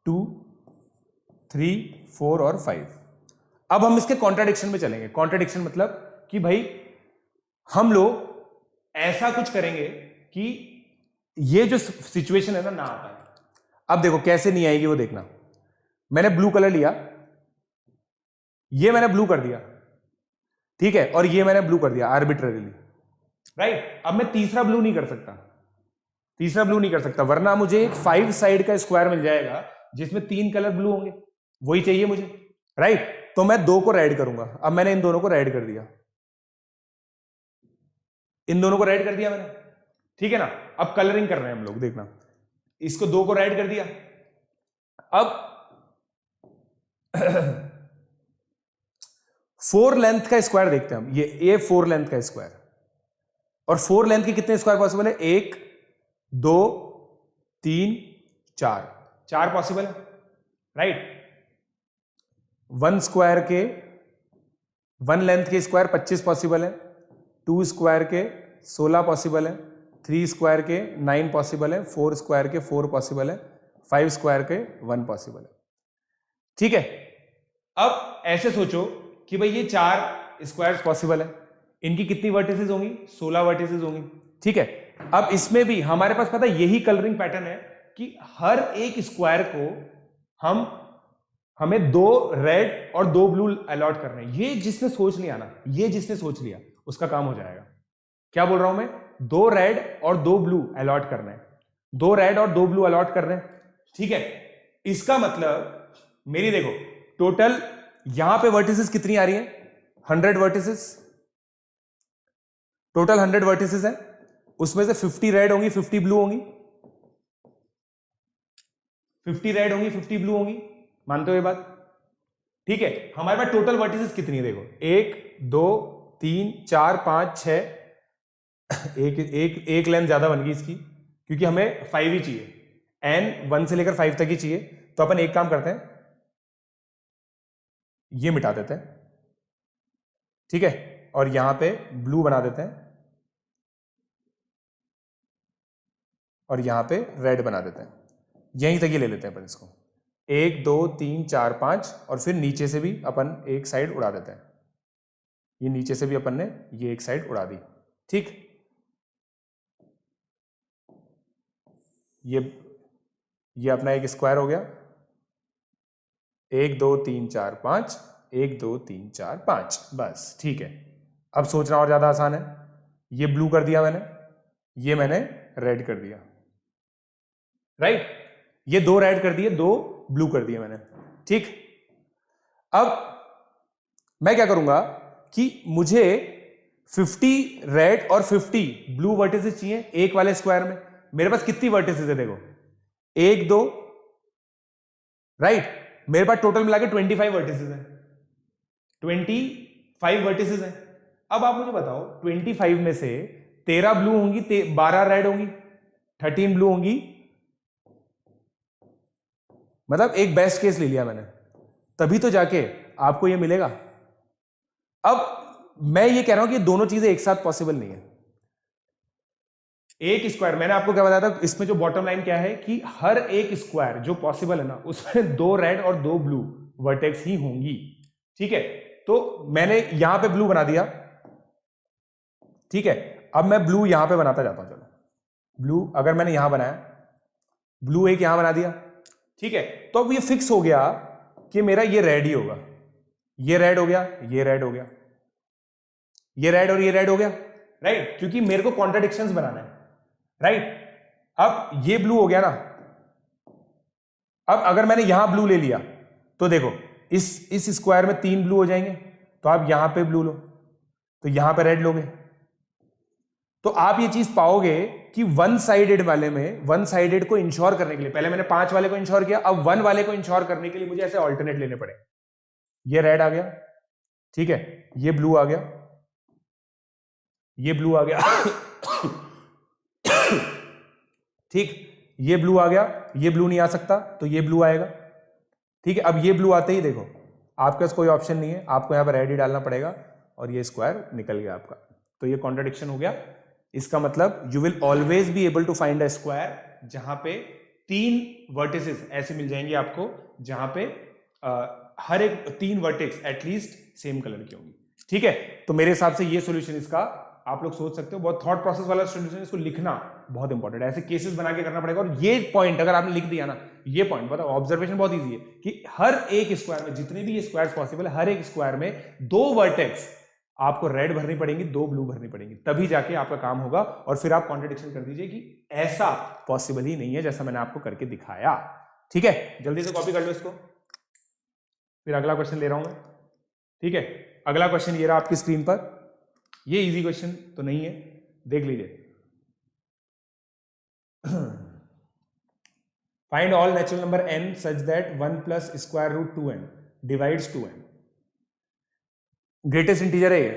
2 3 4 और 5। अब हम इसके कॉन्ट्राडिक्शन में चलेंगे। कॉन्ट्राडिक्शन मतलब कि भाई हम लोग ऐसा कुछ करेंगे कि ये जो सिचुएशन है ना आ पाए। अब देखो कैसे नहीं आएगी वो देखना। मैंने ब्लू कलर लिया, ये मैंने ब्लू कर दिया, ठीक है, और ये मैंने ब्लू कर दिया आर्बिट्ररीली, राइट। अब मैं तीसरा ब्लू नहीं कर सकता, वरना मुझे एक 5 साइड का स्क्वायर मिल जाएगा जिसमें 3 कलर ब्लू होंगे, वही चाहिए मुझे, राइट। तो मैं 2 को रेड करूंगा। अब मैंने इन दोनों को रेड कर दिया, मैंने, ठीक है ना। अब कलरिंग कर रहे हैं हम लोग, देखना, इसको 2 को रेड कर दिया। अब 4 लेंथ का स्क्वायर देखते हैं हम, ये 4 लेंथ का स्क्वायर, और 4 लेंथ के कितने स्क्वायर पॉसिबल है, 1 2 3 4 पॉसिबल है, राइट। 1 स्क्वायर के 1 लेंथ के स्क्वायर 25 पॉसिबल है, 2 स्क्वायर के 16 पॉसिबल है, 3 स्क्वायर के 9 पॉसिबल है, 4 स्क्वायर के 4 पॉसिबल है, 5 स्क्वायर के 1 पॉसिबल है, ठीक है। अब ऐसे सोचो कि भाई ये 4 स्क्वायर्स पॉसिबल है, इनकी कितनी वर्टिसेस होंगी, 16 वर्टिसेस होंगी, ठीक है। अब इसमें भी हमारे पास पता है यही कलरिंग पैटर्न है कि हर एक स्क्वायर को हमें 2 रेड और 2 ब्लू अलॉट करने हैं। ये जिसने सोच लिया उसका काम हो जाएगा। क्या बोल रहा हूं मैं, 2 रेड और 2 ब्लू अलॉट करने हैं, 2 रेड और 2 ब्लू अलॉट कर रहे हैं, ठीक है। इसका मतलब मेरी देखो टोटल यहां पे वर्टिसेस कितनी आ रही है, 100 वर्टिसेस, टोटल 100 वर्टिसेस है, उसमें से 50 रेड होंगी, 50 ब्लू होंगी, 50 रेड होंगी, 50 ब्लू होंगी, मानते हो ये बात, ठीक है। हमारे पास टोटल वर्टिसेस कितनी है, देखो 1 2 3 4 5 6, एक लेंथ ज्यादा बन गई इसकी, क्योंकि हमें 5 ही चाहिए, n 1 से लेकर 5 तक ही चाहिए। तो अपन एक काम करते हैं, ये मिटा देते हैं, ठीक है, और यहां पे ब्लू बना देते हैं, और यहां पे रेड बना देते हैं, यहीं तक ही ले लेते हैं अपन इसको, 1 2 3 4 5, और फिर नीचे से भी अपन एक साइड उड़ा देते हैं, ये नीचे से भी अपन ने ये एक साइड उड़ा दी, ठीक। ये अपना एक स्क्वायर हो गया, 1 2 3 4 5, 1 2 3 4 5, बस, ठीक है। अब सोचना और ज्यादा आसान है, ये ब्लू कर दिया मैंने, ये मैंने रेड कर दिया, राइट। ये 2 रेड कर दिए, 2 ब्लू कर दिए मैंने, ठीक। अब मैं क्या करूंगा कि मुझे 50 रेड और 50 ब्लू वर्टिसेस चाहिए एक वाले स्क्वायर में। मेरे पास कितनी वर्टिसेस है, देखो 1 2, राइट। मेरे पास टोटल मिला के 25 वर्टिसेस है, 25 वर्टिसेस है। अब आप मुझे बताओ 25 में से 13 ब्लू होंगी, 12 रेड होंगी, 13 ब्लू होंगी, मतलब एक बेस्ट केस ले लिया मैंने, तभी तो जाके आपको ये मिलेगा। अब मैं ये कह रहा हूं कि दोनों चीजें एक साथ पॉसिबल नहीं है। एक स्क्वायर, मैंने आपको क्या बताया था, इसमें जो बॉटम लाइन क्या है कि हर एक स्क्वायर जो पॉसिबल है ना, उसमें 2 रेड और 2 ब्लू वर्टेक्स ही होंगी, ठीक है। तो मैंने यहां पे ब्लू बना दिया, ठीक है। अब मैं ब्लू यहां पे बनाता जाता हूं, चलो ब्लू अगर मैंने यहां बनाया, ब्लू एक यहां बना दिया, ठीक है। तो अब ये फिक्स हो गया कि मेरा ये रेड ही होगा, ये रेड हो गया, ये रेड हो गया, ये रेड और ये रेड हो गया, राइट, क्योंकि मेरे को कॉन्ट्राडिक्शंस बनाना है, राइट। अब ये ब्लू हो गया ना, अब अगर मैंने यहां ब्लू ले लिया तो देखो इस स्क्वायर में 3 ब्लू हो जाएंगे, तो आप यहां पे ब्लू लो, तो यहां पे रेड लोगे, तो आप ये चीज पाओगे कि वन साइडेड वाले में, वन साइडेड को इंश्योर करने के लिए, पहले मैंने 5 वाले को इंश्योर किया, अब 1 वाले को इंश्योर करने के लिए मुझे ऐसे ऑल्टरनेट लेने पड़े। ये रेड आ गया, ठीक है, ये ब्लू आ गया, ये ब्लू आ गया ठीक, ये ब्लू आ गया, ये ब्लू नहीं आ सकता तो ये ब्लू आएगा, ठीक है। अब ये ब्लू आते ही देखो आपके पास कोई ऑप्शन नहीं है, आपको यहां पर रेड ही डालना पड़ेगा, और ये स्क्वायर निकल गया आपका, तो ये कॉन्ट्रडिक्शन हो गया। इसका मतलब you will always be able to find a square जहां पे 3 वर्टिसेस ऐसे मिल जाएंगे आपको, जहां पे हर एक 3 वर्टेक्स एटलीस्ट सेम कलर की होंगी, ठीक है। तो मेरे हिसाब से ये सॉल्यूशन इसका आप लोग सोच सकते हो, बहुत थॉट प्रोसेस वाला सॉल्यूशन, इसको लिखना बहुत इंपॉर्टेंट है, ऐसे केसेस बना के करना पड़ेगा। और ये पॉइंट अगर आपने लिख दिया ना, ये पॉइंट बताओ, ऑब्जर्वेशन बहुत इजी है कि हर एक स्क्वायर में, जितने भी ये स्क्वायर्स पॉसिबल है, हर एक स्क्वायर में 2 वर्टेक्स आपको रेड भरनी पड़ेंगी, 2 ब्लू भरनी पड़ेंगी, तभी जाके आपका काम होगा। और फिर आप कॉन्ट्रडिक्शन कर दीजिए कि ऐसा पॉसिबल ही नहीं है जैसा मैंने आपको करके दिखाया, ठीक है। जल्दी से कॉपी कर लो इसको, फिर अगला क्वेश्चन ले रहा हूं मैं, ठीक है। अगला क्वेश्चन ये रहा आपकी स्क्रीन पर, ये इजी क्वेश्चन तो नहीं है, देख लीजिए। Find all natural number n such that 1 plus square root 2n divides 2n। Greatest integer है ये,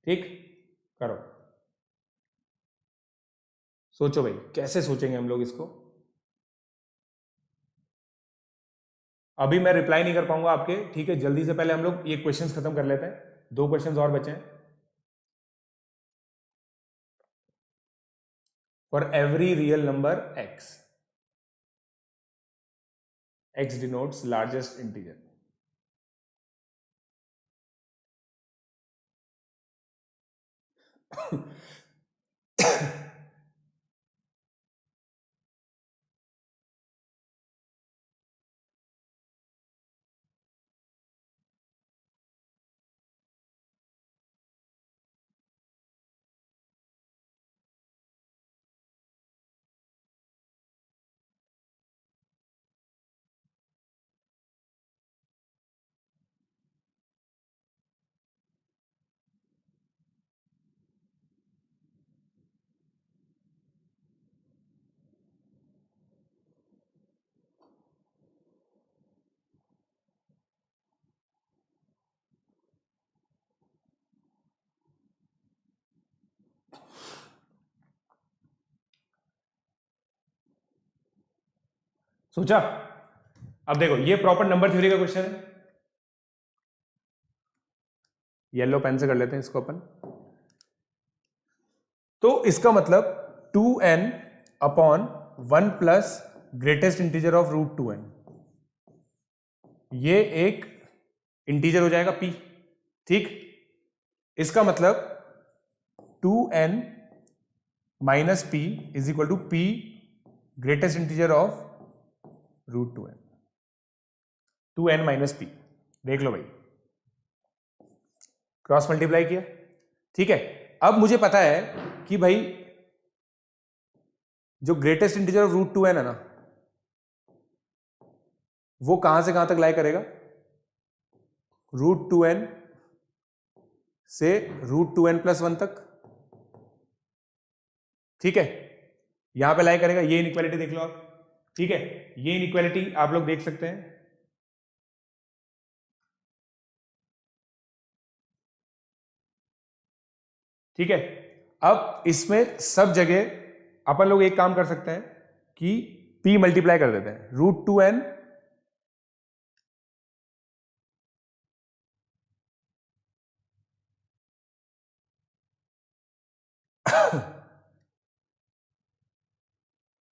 ठीक, करो, सोचो भाई कैसे सोचेंगे हम लोग इसको। अभी मैं रिप्लाई नहीं कर पाऊंगा आपके, ठीक है, जल्दी से पहले हम लोग ये क्वेश्चंस खत्म कर लेते हैं, 2 क्वेश्चंस और बचे हैं। For every real number x denotes largest integer. सोचा? अब देखो ये प्रॉपर नंबर थ्योरी का क्वेश्चन है, येलो पेन से कर लेते हैं इसको अपन। तो इसका मतलब 2n upon 1 plus greatest integer of root 2n, ये एक इंटीजर हो जाएगा p, ठीक। इसका मतलब 2n minus p is equal to p greatest integer of root 2n, 2n minus p। देख लो भाई, क्रॉस मल्टीप्लाई किया, ठीक है। अब मुझे पता है कि भाई जो greatest integer of root 2n है ना, वो कहां से कहां तक लाई करेगा, रूट 2n से रूट 2n प्लस 1 तक, ठीक है, यहां पे लाई करेगा। ये इनइक्वालिटी देख लो आप, ठीक है, ये इनइक्वालिटी आप लोग देख सकते हैं, ठीक है। अब इसमें सब जगह अपन लोग एक काम कर सकते हैं कि p मल्टीप्लाई कर देते हैं, रूट 2n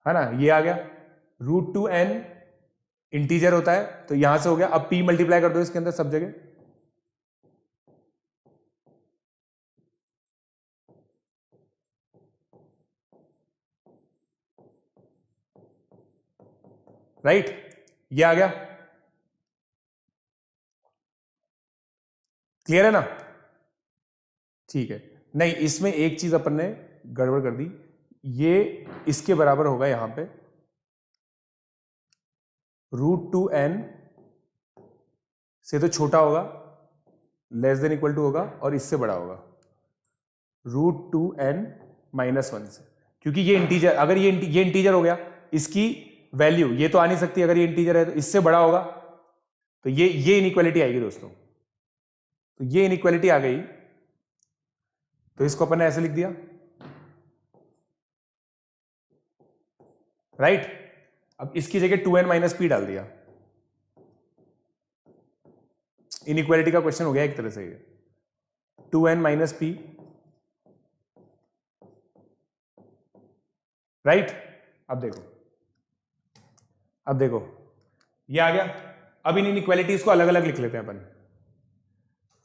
है ना, ये आ गया, रूट 2n इंटीजर होता है तो यहां से हो गया। अब p मल्टीप्लाई कर दो इसके अंदर सब जगह, राइट, ये आ गया, क्लियर है ना? ठीक है, नहीं इसमें एक चीज अपन ने गड़बड़ कर दी, ये इसके बराबर होगा यहां पे √2n से तो छोटा होगा, लेस देन इक्वल टू होगा, और इससे बड़ा होगा √2n - 1 से, क्योंकि ये इंटीजर, अगर ये इंटीजर हो गया, इसकी वैल्यू ये तो आ नहीं सकती, अगर ये इंटीजर है तो इससे बड़ा होगा, तो ये इनइक्वालिटी आएगी दोस्तों। तो ये इनइक्वालिटी आ गई, तो इसको अपन ने ऐसे लिख दिया, राइट? अब इसकी जगह 2n - p डाल दिया, इनइक्वालिटी का क्वेश्चन हो गया एक तरह से ये, 2n - p, राइट? अब देखो ये आ गया। अब इन इनइक्वालिटीज को अलग अलग लिख लेते हैं अपन।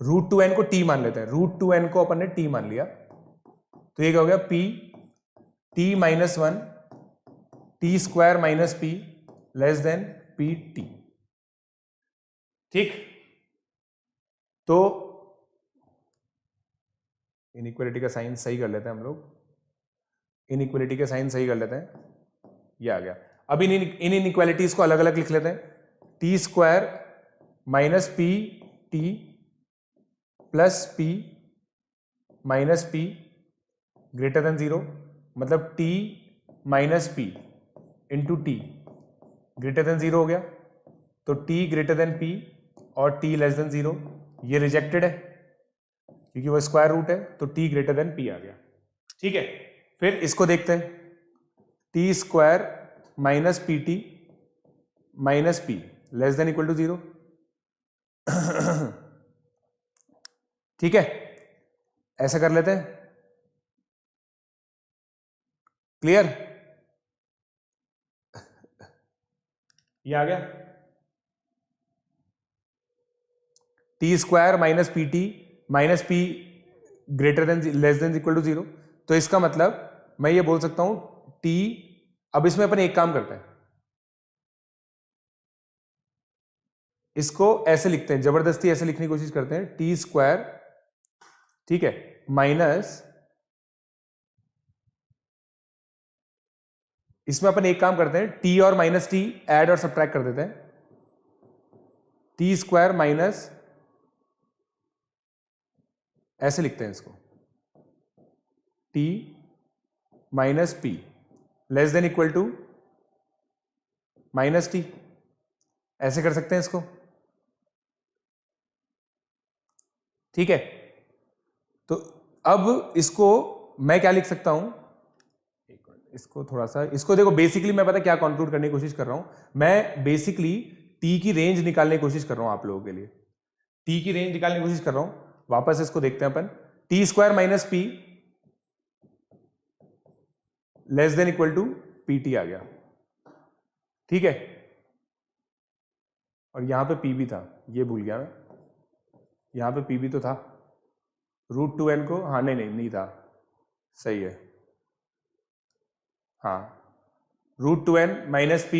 √2n को t मान लेते हैं, √2n को अपन ने t मान लिया, तो ये क्या हो गया, p t - 1 t² - p less then pt। ठीक, तो इनइक्वालिटी का साइन सही कर लेते हैं हम लोग, इनइक्वालिटी का साइन सही कर लेते हैं, ये आ गया। अब इन इनइक्वालिटीज को अलग अलग लिख लेते हैं, t² - pt plus p minus p greater then 0, मतलब t - p into T greater than 0 हो गया, तो t ग्रेटर देन p और t लेस देन 0, ये रिजेक्टेड है क्योंकि वो स्क्वायर रूट है, तो t ग्रेटर देन p आ गया। ठीक है, फिर इसको देखते हैं, t² - pt minus p less than equal to 0। ठीक है, ऐसा कर लेते हैं, क्लियर? ये आ गया, t² - pt minus p greater than less than equal to 0। तो इसका मतलब मैं ये बोल सकता हूं t, अब इसमें अपन एक काम करते हैं, इसको ऐसे लिखते हैं, जबरदस्ती ऐसे लिखने की कोशिश करते हैं, t², ठीक है, माइनस, इसमें अपन एक काम करते हैं, t और माइनस t ऐड और सब्ट्रैक्ट कर देते हैं, t² माइनस, ऐसे लिखते हैं इसको, t - p less than equal to -t, ऐसे कर सकते हैं इसको। ठीक है, तो अब इसको मैं क्या लिख सकता हूं, इसको थोड़ा सा, इसको देखो, बेसिकली मैं पता क्या कंक्लूड करने की कोशिश कर रहा हूं, मैं बेसिकली t की रेंज निकालने की कोशिश कर रहा हूं आप लोगों के लिए, t की रेंज निकालने की कोशिश कर रहा हूं। वापस इसको देखते हैं अपन, t² - p less than equal to pt आ गया। ठीक है, और यहां पे p भी था, ये भूल गया मैं, यहां पे p भी तो था, √2n को, हाँ नहीं था, सही है, हाँ, √2n - p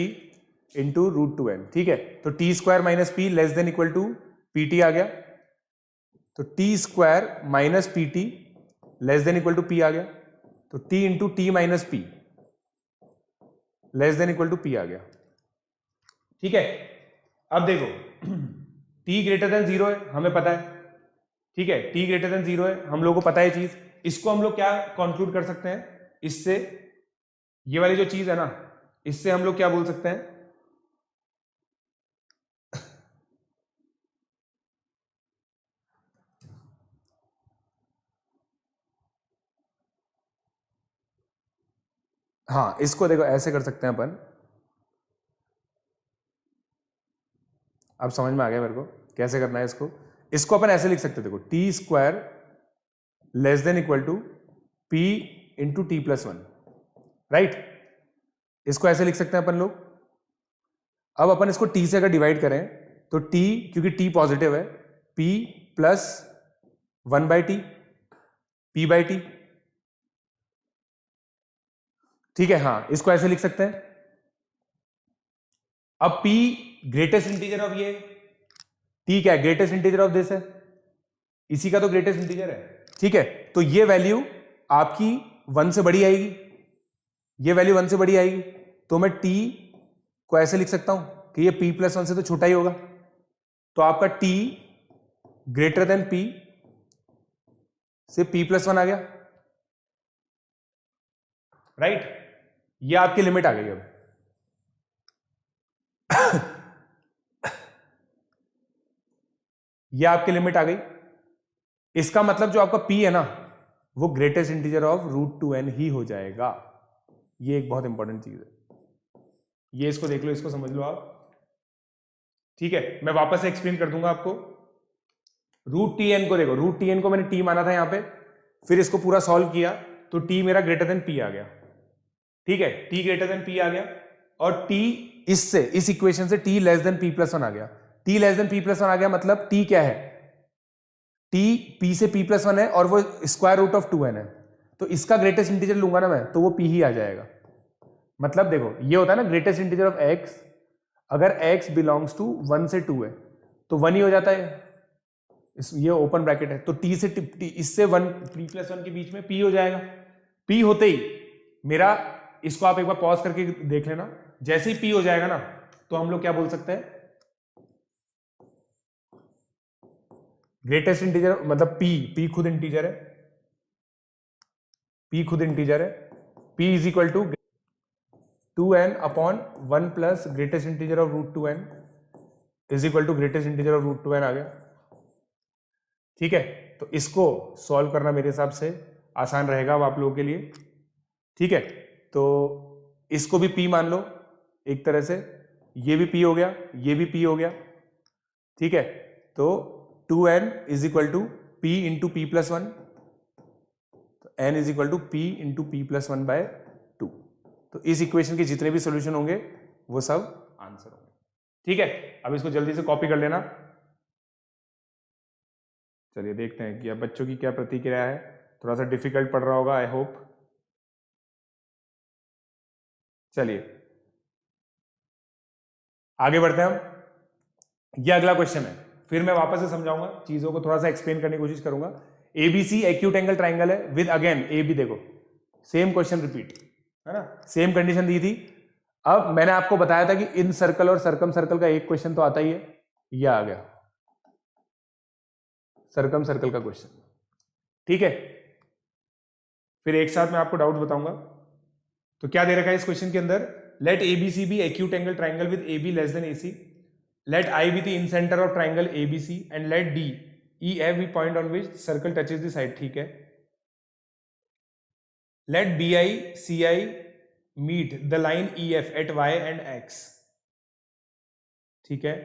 इंटू √2n। ठीक है, तो t² - p less than equal to pt आ गया, तो t² - pt less than equal to p आ गया, तो t into t - p less than equal to p आ गया। ठीक है, अब देखो t ग्रेटर देन 0 है, हमें पता है, ठीक है, t ग्रेटर देन 0 है, हम लोगों को पता है चीज, इसको हम लोग क्या कंक्लूड कर सकते हैं, इससे ये वाली जो चीज है ना, इससे हम लोग क्या बोल सकते हैं, हाँ, इसको देखो ऐसे कर सकते हैं अपन, अब समझ में आ गया मेरे को कैसे करना है इसको अपन ऐसे लिख सकते हैं, देखो, t² less than equal to p into t+1, right? इसको ऐसे लिख सकते हैं अपन लोग। अब अपन इसको t से अगर डिवाइड करें तो t, क्योंकि t पॉजिटिव है, p प्लस 1/t, p/t, ठीक है, हाँ, इसको ऐसे लिख सकते हैं। अब p ग्रेटेस्ट इंटीजर ऑफ ये, टी क्या है, ग्रेटेस्ट इंटीजर ऑफ दिस है, इसी का तो ग्रेटेस्ट इंटीजर है, ठीक है। तो ये वैल्यू आपकी 1 से बड़ी आएगी, ये वैल्यू 1 से बड़ी आएगी, तो मैं t को ऐसे लिख सकता हूं कि ये p+1 से तो छोटा ही होगा, तो आपका t ग्रेटर देन p से p+1 आ गया, राइट। ये आपकी लिमिट आ गई अब। ये आपकी लिमिट आ गई। इसका मतलब जो आपका p है ना, वो ग्रेटेस्ट इंटीजर ऑफ √2n ही हो जाएगा। ये एक बहुत इंपॉर्टेंट चीज है, ये इसको देख लो, इसको समझ लो आप, ठीक है। मैं वापस से एक्सप्लेन कर दूंगा आपको। √tn को देखो, √tn को मैंने t माना था यहां पे, फिर इसको पूरा सॉल्व किया तो t मेरा ग्रेटर देन p आ गया, ठीक है। t ग्रेटर देन p आ गया, और t इससे, इस इक्वेशन से t लेस देन p+1 आ गया। t लेस देन p+1 आ गया मतलब t क्या है, t p से p+1 है और वो स्क्वायर रूट ऑफ 2n है, तो इसका ग्रेटेस्ट इंटीजर लूंगा ना मैं, तो वो p ही आ जाएगा। मतलब देखो ये होता है ना ग्रेटेस्ट इंटीजर ऑफ x, अगर x बिलोंग्स टू 1 से 2 है तो 1 ही हो जाता है, ये ओपन ब्रैकेट है, तो t से इससे 1 p+1 के बीच में p हो जाएगा। p होते ही मेरा, इसको आप एक बार पॉज करके देख लेना, जैसे ही p हो जाएगा ना तो हम लोग क्या बोल सकते हैं, ग्रेटेस्ट इंटीजर, मतलब p खुद इंटीजर है, p खुद इंटीजर है, p is equal to 2n upon 1 plus greatest integer of √2n is equal to greatest integer of √2n आ गया, ठीक है। तो इसको सॉल्व करना मेरे हिसाब से आसान रहेगा अब आप लोगों के लिए, ठीक है। तो इसको भी p मान लो एक तरह से, ये भी p हो गया, ये भी p हो गया, ठीक है। तो 2n is equal to p into p+1, तो n is equal to p into p+1/2। तो इस इक्वेशन के जितने भी सॉल्यूशन होंगे वो सब आंसर होंगे, ठीक है। अब इसको जल्दी से कॉपी कर लेना। चलिए देखते हैं कि अब बच्चों की क्या प्रतिक्रिया है, थोड़ा सा डिफिकल्ट पड़ रहा होगा आई होप। चलिए आगे बढ़ते हैं हम। ये अगला क्वेश्चन है, फिर मैं वापस से समझाऊंगा, चीजों को थोड़ा सा एक्सप्लेन करने की कोशिश करूंगा। एबीसी एक्यूट एंगल ट्राइंगल है विद अगेन ए बी, देखो सेम क्वेश्चन रिपीट है ना, सेम कंडीशन दी थी। अब मैंने आपको बताया था कि इन सर्कल और सर्कम सर्कल का एक क्वेश्चन तो आता ही है, ये आ गया सर्कम सर्कल का क्वेश्चन, ठीक है। फिर एक साथ मैं आपको डाउट बताऊंगा। तो क्या दे रखा है इस क्वेश्चन के अंदर, let ABC be acute angle triangle with A B less than AC, let I be the incenter of triangle ABC and let D EF be point on which circle touches the side, ठीक है। let BI CI meet the line EF at Y and X, ठीक है,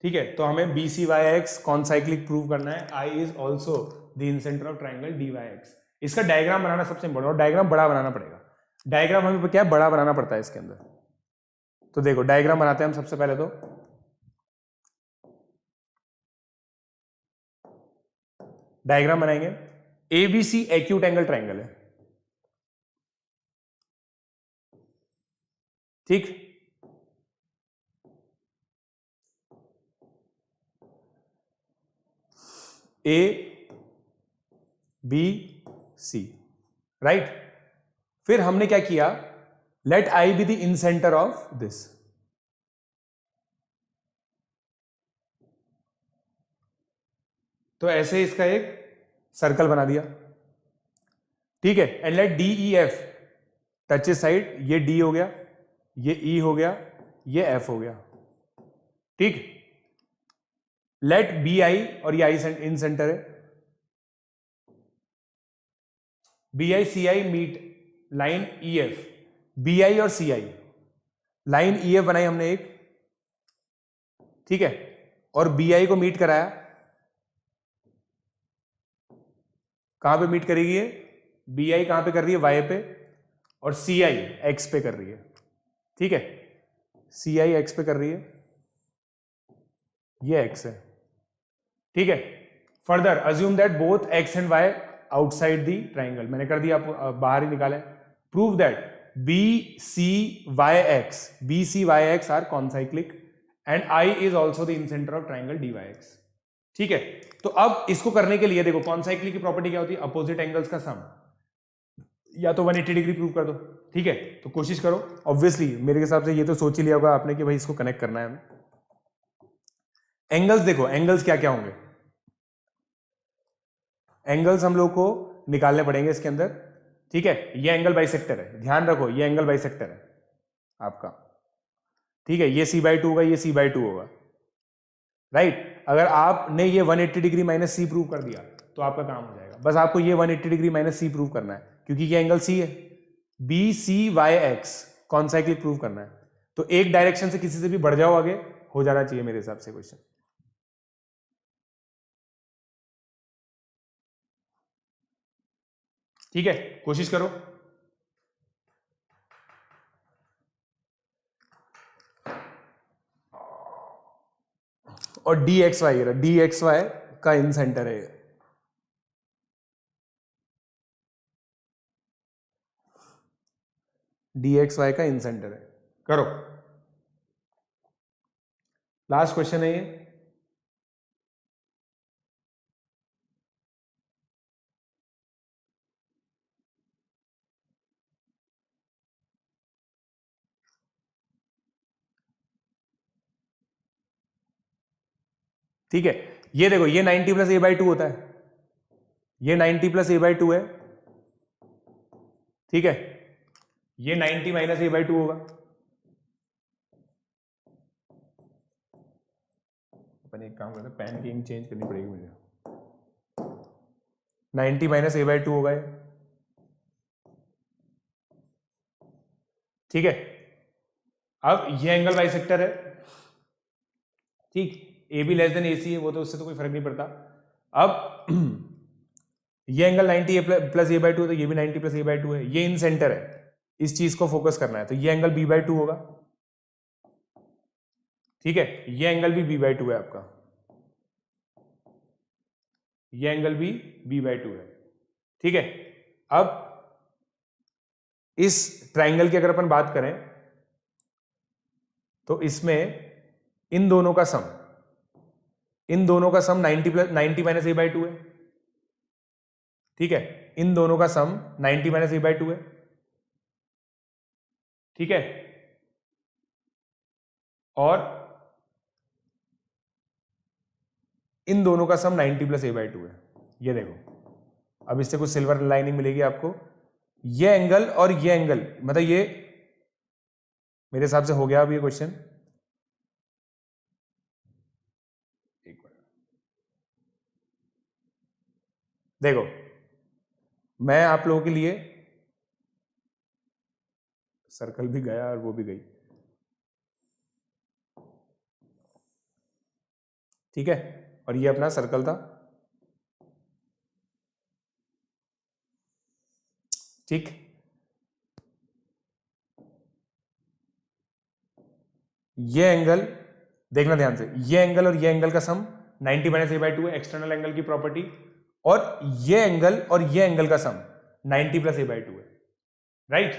ठीक है। तो हमें BCYX कौन cyclic prove करना है, I is also the incenter of triangle DYX। इसका डायग्राम बनाना सबसे इंपॉर्टेंट, और डायग्राम बड़ा बनाना पड़ेगा। डायग्राम हमें क्या बड़ा बनाना पड़ता है इसके अंदर। तो देखो डायग्राम बनाते हैं हम सबसे पहले, तो डायग्राम बनाएंगे। एबीसी एक्यूट एंगल ट्राइंगल है, ठीक। A B C, right. फिर हमने क्या किया, let I be the incentre of this, तो ऐसे इसका एक सर्कल बना दिया, ठीक है। And let D E F touch side, ये डी हो गया, ये ई हो गया, ये एफ हो गया, ठीक। लेट बी आई, और ये आई इन सेंटर है, B I C I meet line E F, B I और सी आई लाइन ई एफ बनाई हमने एक, ठीक है, और बी आई को मीट कराया, कहां पे मीट करेगी ये, बी आई कहां पे कर रही है, वाई पे, और सी आई एक्स पे कर रही है, ठीक है। सी आई एक्स पे कर रही है, ये एक्स है, ठीक है। Further assume that both X and Y outside the triangle, मैंने कर दिया, बाहर ही निकाला है। Prove that B C Y X are concyclic and I is also the incentre of triangle D Y X. ठीक है, तो अब इसको करने के लिए देखो कॉन्साइक्लिक की प्रॉपर्टी क्या होती है, अपोजिट एंगल्स का सम, या तो 180 डिग्री प्रूव कर दो। ठीक है, तो कोशिश करो। ऑब्वियसली मेरे हिसाब से ये तो सोच ही लिया होगा आपने कि भाई इसको कनेक्ट करना है हमें। एंगल्स देखो, एंगल्स क्या क्या होंगे, एंगल्स हम लोग को निकालने पड़ेंगे इसके अंदर। ठीक है, ये एंगल बाइसेक्टर है, ध्यान रखो ये एंगल बाइसेक्टर है आपका। ठीक है, ये c/2 होगा, ये c/2 होगा, राइट। अगर आपने ये 180 डिग्री माइनस सी प्रूव कर दिया तो आपका काम हो जाएगा। बस आपको ये 180 डिग्री माइनस सी प्रूव करना है, क्योंकि ये एंगल सी है, B C Y X concyclic prove करना है। तो एक डायरेक्शन से किसी से भी बढ़ जाओ आगे, हो जाना चाहिए मेरे हिसाब से क्वेश्चन। ठीक है, कोशिश करो। और डी एक्स वाई का इन सेंटर है, डी एक्स वाई का इन सेंटर है। करो, लास्ट क्वेश्चन है ये। ठीक है, ये देखो ये 90 प्लस a/2 होता है, ये 90 प्लस a/2 है। ठीक है, ये 90 माइनस a/2 होगा। अपन एक काम करते हैं, पेन की इंक चेंज करनी पड़ेगी मुझे। 90 माइनस a/2 होगा ये। ठीक है, अब ये एंगल बाइसेक्टर है। ठीक, ए बी लेस देन ए सी है, वो तो उससे तो कोई फर्क नहीं पड़ता। अब ये एंगल 90 प्लस a/2 तो ये भी 90 प्लस a/2 है, ये इन सेंटर है, इस चीज को फोकस करना है, तो ये एंगल b/2 होगा। ठीक है, ये एंगल भी b/2 है आपका, ये एंगल भी b/2 है। ठीक है, अब इस ट्राइंगल की अगर अपन बात करें तो इसमें इन दोनों का सम 90 माइनस a/2 है। ठीक है, इन दोनों का सम 90 माइनस a/2 है। ठीक है, और इन दोनों का सम 90 प्लस a/2 है। ये देखो, अब इससे कुछ सिल्वर लाइनिंग मिलेगी आपको। ये एंगल और ये एंगल, मतलब ये मेरे हिसाब से हो गया अब ये क्वेश्चन। एक मिनट, देखो मैं आप लोगों के लिए, सर्कल भी गया और वो भी गई। ठीक है, और ये अपना सर्कल था। ठीक, ये एंगल देखना ध्यान से, ये एंगल और ये एंगल का सम 90 माइनस a/2 है, एक्सटर्नल एंगल की प्रॉपर्टी। और ये एंगल और ये एंगल का सम 90 प्लस a/2 है, राइट।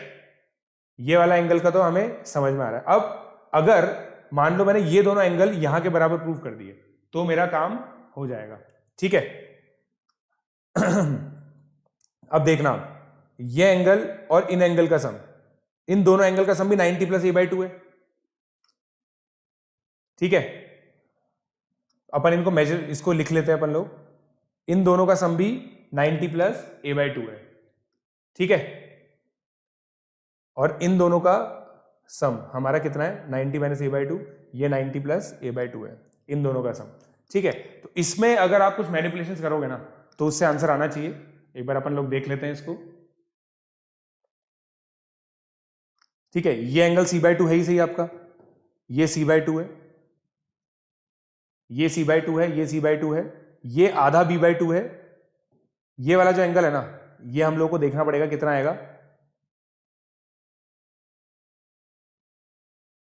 ये वाला एंगल का तो हमें समझ में आ रहा है। अब अगर मान लो मैंने ये दोनों एंगल यहां के बराबर प्रूव कर दिए तो मेरा काम हो जाएगा। ठीक है, अब देखना, ये एंगल और इन एंगल का सम, इन दोनों एंगल का सम भी 90 प्लस a/2 है। ठीक है, अपन इनको मेजर, इसको लिख लेते हैं अपन लोग, इन दोनों का सम भी 90 प्लस a/2 है। ठीक है, और इन दोनों का सम हमारा कितना है, 90 माइनस a/2, ये 90 प्लस a/2 है, इन दोनों का सम। ठीक है, तो इसमें अगर आप कुछ मैनिपुलेशंस करोगे ना तो उससे आंसर आना चाहिए। एक बार अपन लोग देख लेते हैं इसको। ठीक है, ये एंगल c/2 है ही सही आपका, ये c/2 है, ये c/2 है, ये c/2 है, ये आधा b/2 है। ये वाला जो एंगल है ना, ये हम लोग को देखना पड़ेगा कितना आएगा।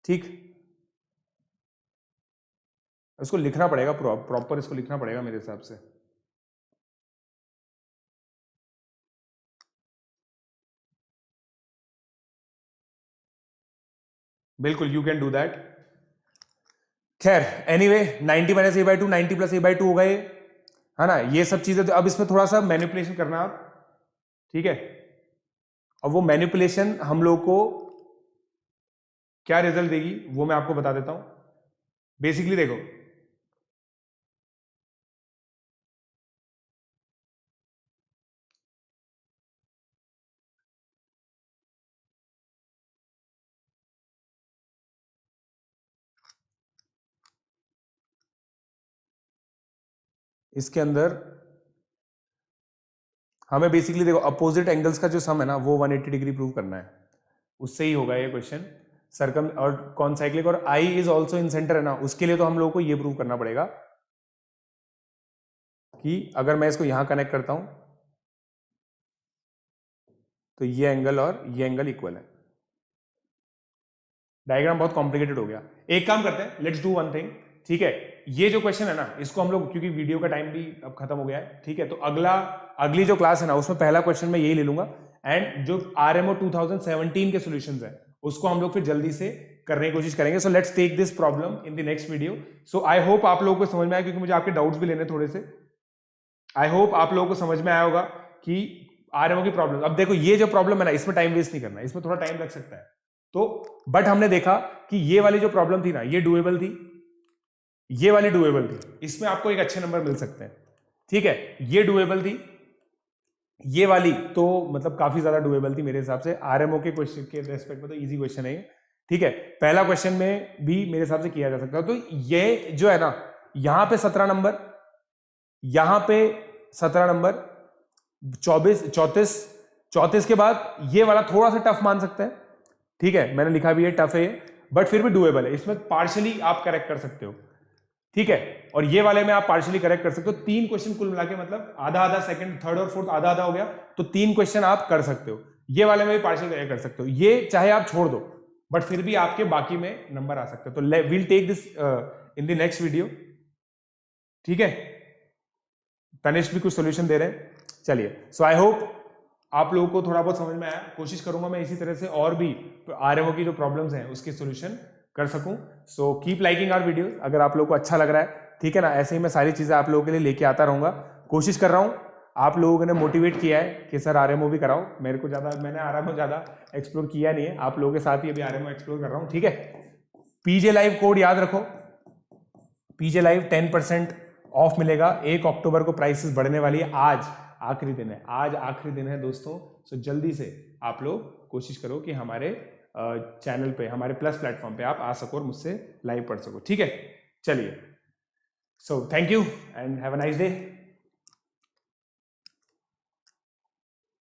ठीक, इसको लिखना पड़ेगा, प्रॉपर इसको लिखना पड़ेगा मेरे हिसाब से। बिल्कुल यू कैन डू दैट। खैर anyway 90 minus A by two 90 plus A by two हो गए, है ना, ये सब चीजें। तो अब इसमें थोड़ा सा मैनिपुलेशन करना आप, ठीक है। अब वो मैनिपुलेशन हम लोग को क्या रिजल्ट देगी वो मैं आपको बता देता हूं। बेसिकली देखो, इसके अंदर हमें बेसिकली देखो अपोजिट एंगल्स का जो सम है ना वो 180 डिग्री प्रूव करना है, उससे ही होगा ये क्वेश्चन। सर्कम और कॉन्साइक्लिक और आई इज ऑल्सो इन सेंटर है ना, उसके लिए तो हम लोगों को ये प्रूव करना पड़ेगा कि अगर मैं इसको यहां कनेक्ट करता हूं तो ये एंगल और ये एंगल इक्वल है। डायग्राम बहुत कॉम्प्लिकेटेड हो गया। एक काम करते हैं, लेट्स डू वन थिंग, ठीक है। ये जो क्वेश्चन है ना इसको हम लोग, क्योंकि वीडियो का टाइम भी अब खत्म हो गया है, ठीक है, तो अगली जो क्लास है ना उसमें पहला क्वेश्चन मैं यही ले लूंगा, एंड जो आरएमओ 2017 के सॉल्यूशंस है उसको हम लोग फिर जल्दी से करने की कोशिश करेंगे। So let's take this problem in the next video. So I hope आप लोगों को समझ में आया, क्योंकि मुझे आपके डाउट्स भी लेने थोड़े से। आई होप आप लोगों को समझ में आया होगा कि आरएमओ की प्रॉब्लम। अब देखो ये जो प्रॉब्लम है ना इसमें टाइम वेस्ट नहीं करना, इसमें थोड़ा टाइम लग सकता है तो, बट हमने देखा कि ये वाली जो प्रॉब्लम थी ना ये डुएबल थी, ये वाली डुएबल थी, इसमें आपको एक अच्छे नंबर मिल सकते हैं, ठीक है। ये डुएबल थी, ये वाली तो मतलब काफी ज्यादा डुएबल थी मेरे हिसाब से। आरएमओ के क्वेश्चन के रेस्पेक्ट में तो इजी क्वेश्चन है ये, ठीक है। पहला क्वेश्चन में भी मेरे हिसाब से किया जा सकता है। तो ये जो है ना यहां पे 17 नंबर, यहां पे 17 नंबर, 24 34 34 के बाद ये वाला थोड़ा सा टफ मान सकते हैं, ठीक है, मैंने लिखा भी है टफ है बट फिर भी डुएबल है। इसमें पार्शियली आप करेक्ट कर सकते हो, ठीक है, और ये वाले में आप पार्शियली करेक्ट कर सकते हो। 3 क्वेश्चन कुल मिला के मतलब आधा आधा, सेकंड थर्ड और फोर्थ आधा आधा हो गया, तो 3 क्वेश्चन आप कर सकते हो। ये वाले में भी पार्शियली करेक्ट कर सकते हो, ये चाहे आप छोड़ दो बट फिर भी आपके बाकी में नंबर आ सकते हो। तो will take this in the next video, ठीक है। तनिष्क भी कुछ सोल्यूशन दे रहे हैं, चलिए। सो आई होप आप लोगों को थोड़ा बहुत समझ में आया। कोशिश करूंगा मैं इसी तरह से और भी आरएमओ की जो प्रॉब्लम्स हैं उसके सॉल्यूशन कर सकूं। So keep liking our video अगर आप लोगों को अच्छा लग रहा है, ठीक है ना। ऐसे ही मैं सारी चीजें आप लोगों के लिए लेके आता रहूंगा। कोशिश कर रहा हूं, आप लोगों ने मोटिवेट किया है कि सर आरएमओ भी कराओ। मेरे को ज्यादा, मैंने आरएमओ ज्यादा एक्सप्लोर किया नहीं है, आप लोगों के साथ ही अभी आरएमओ एक्सप्लोर कर रहा हूं, ठीक है। पीजे लाइव कोड याद रखो, पीजे लाइव 10% ऑफ मिलेगा। 1 अक्टूबर को प्राइसेस बढ़ने वाली है। आज आखिरी दिन है, आज आखिरी दिन है दोस्तों। सो जल्दी से आप लोग कोशिश करो कि हमारे चैनल पे, हमारे प्लस प्लेटफॉर्म पे आप आ सको और मुझसे लाइव पढ़ सको, ठीक है। चलिए, so thank you and have a nice day.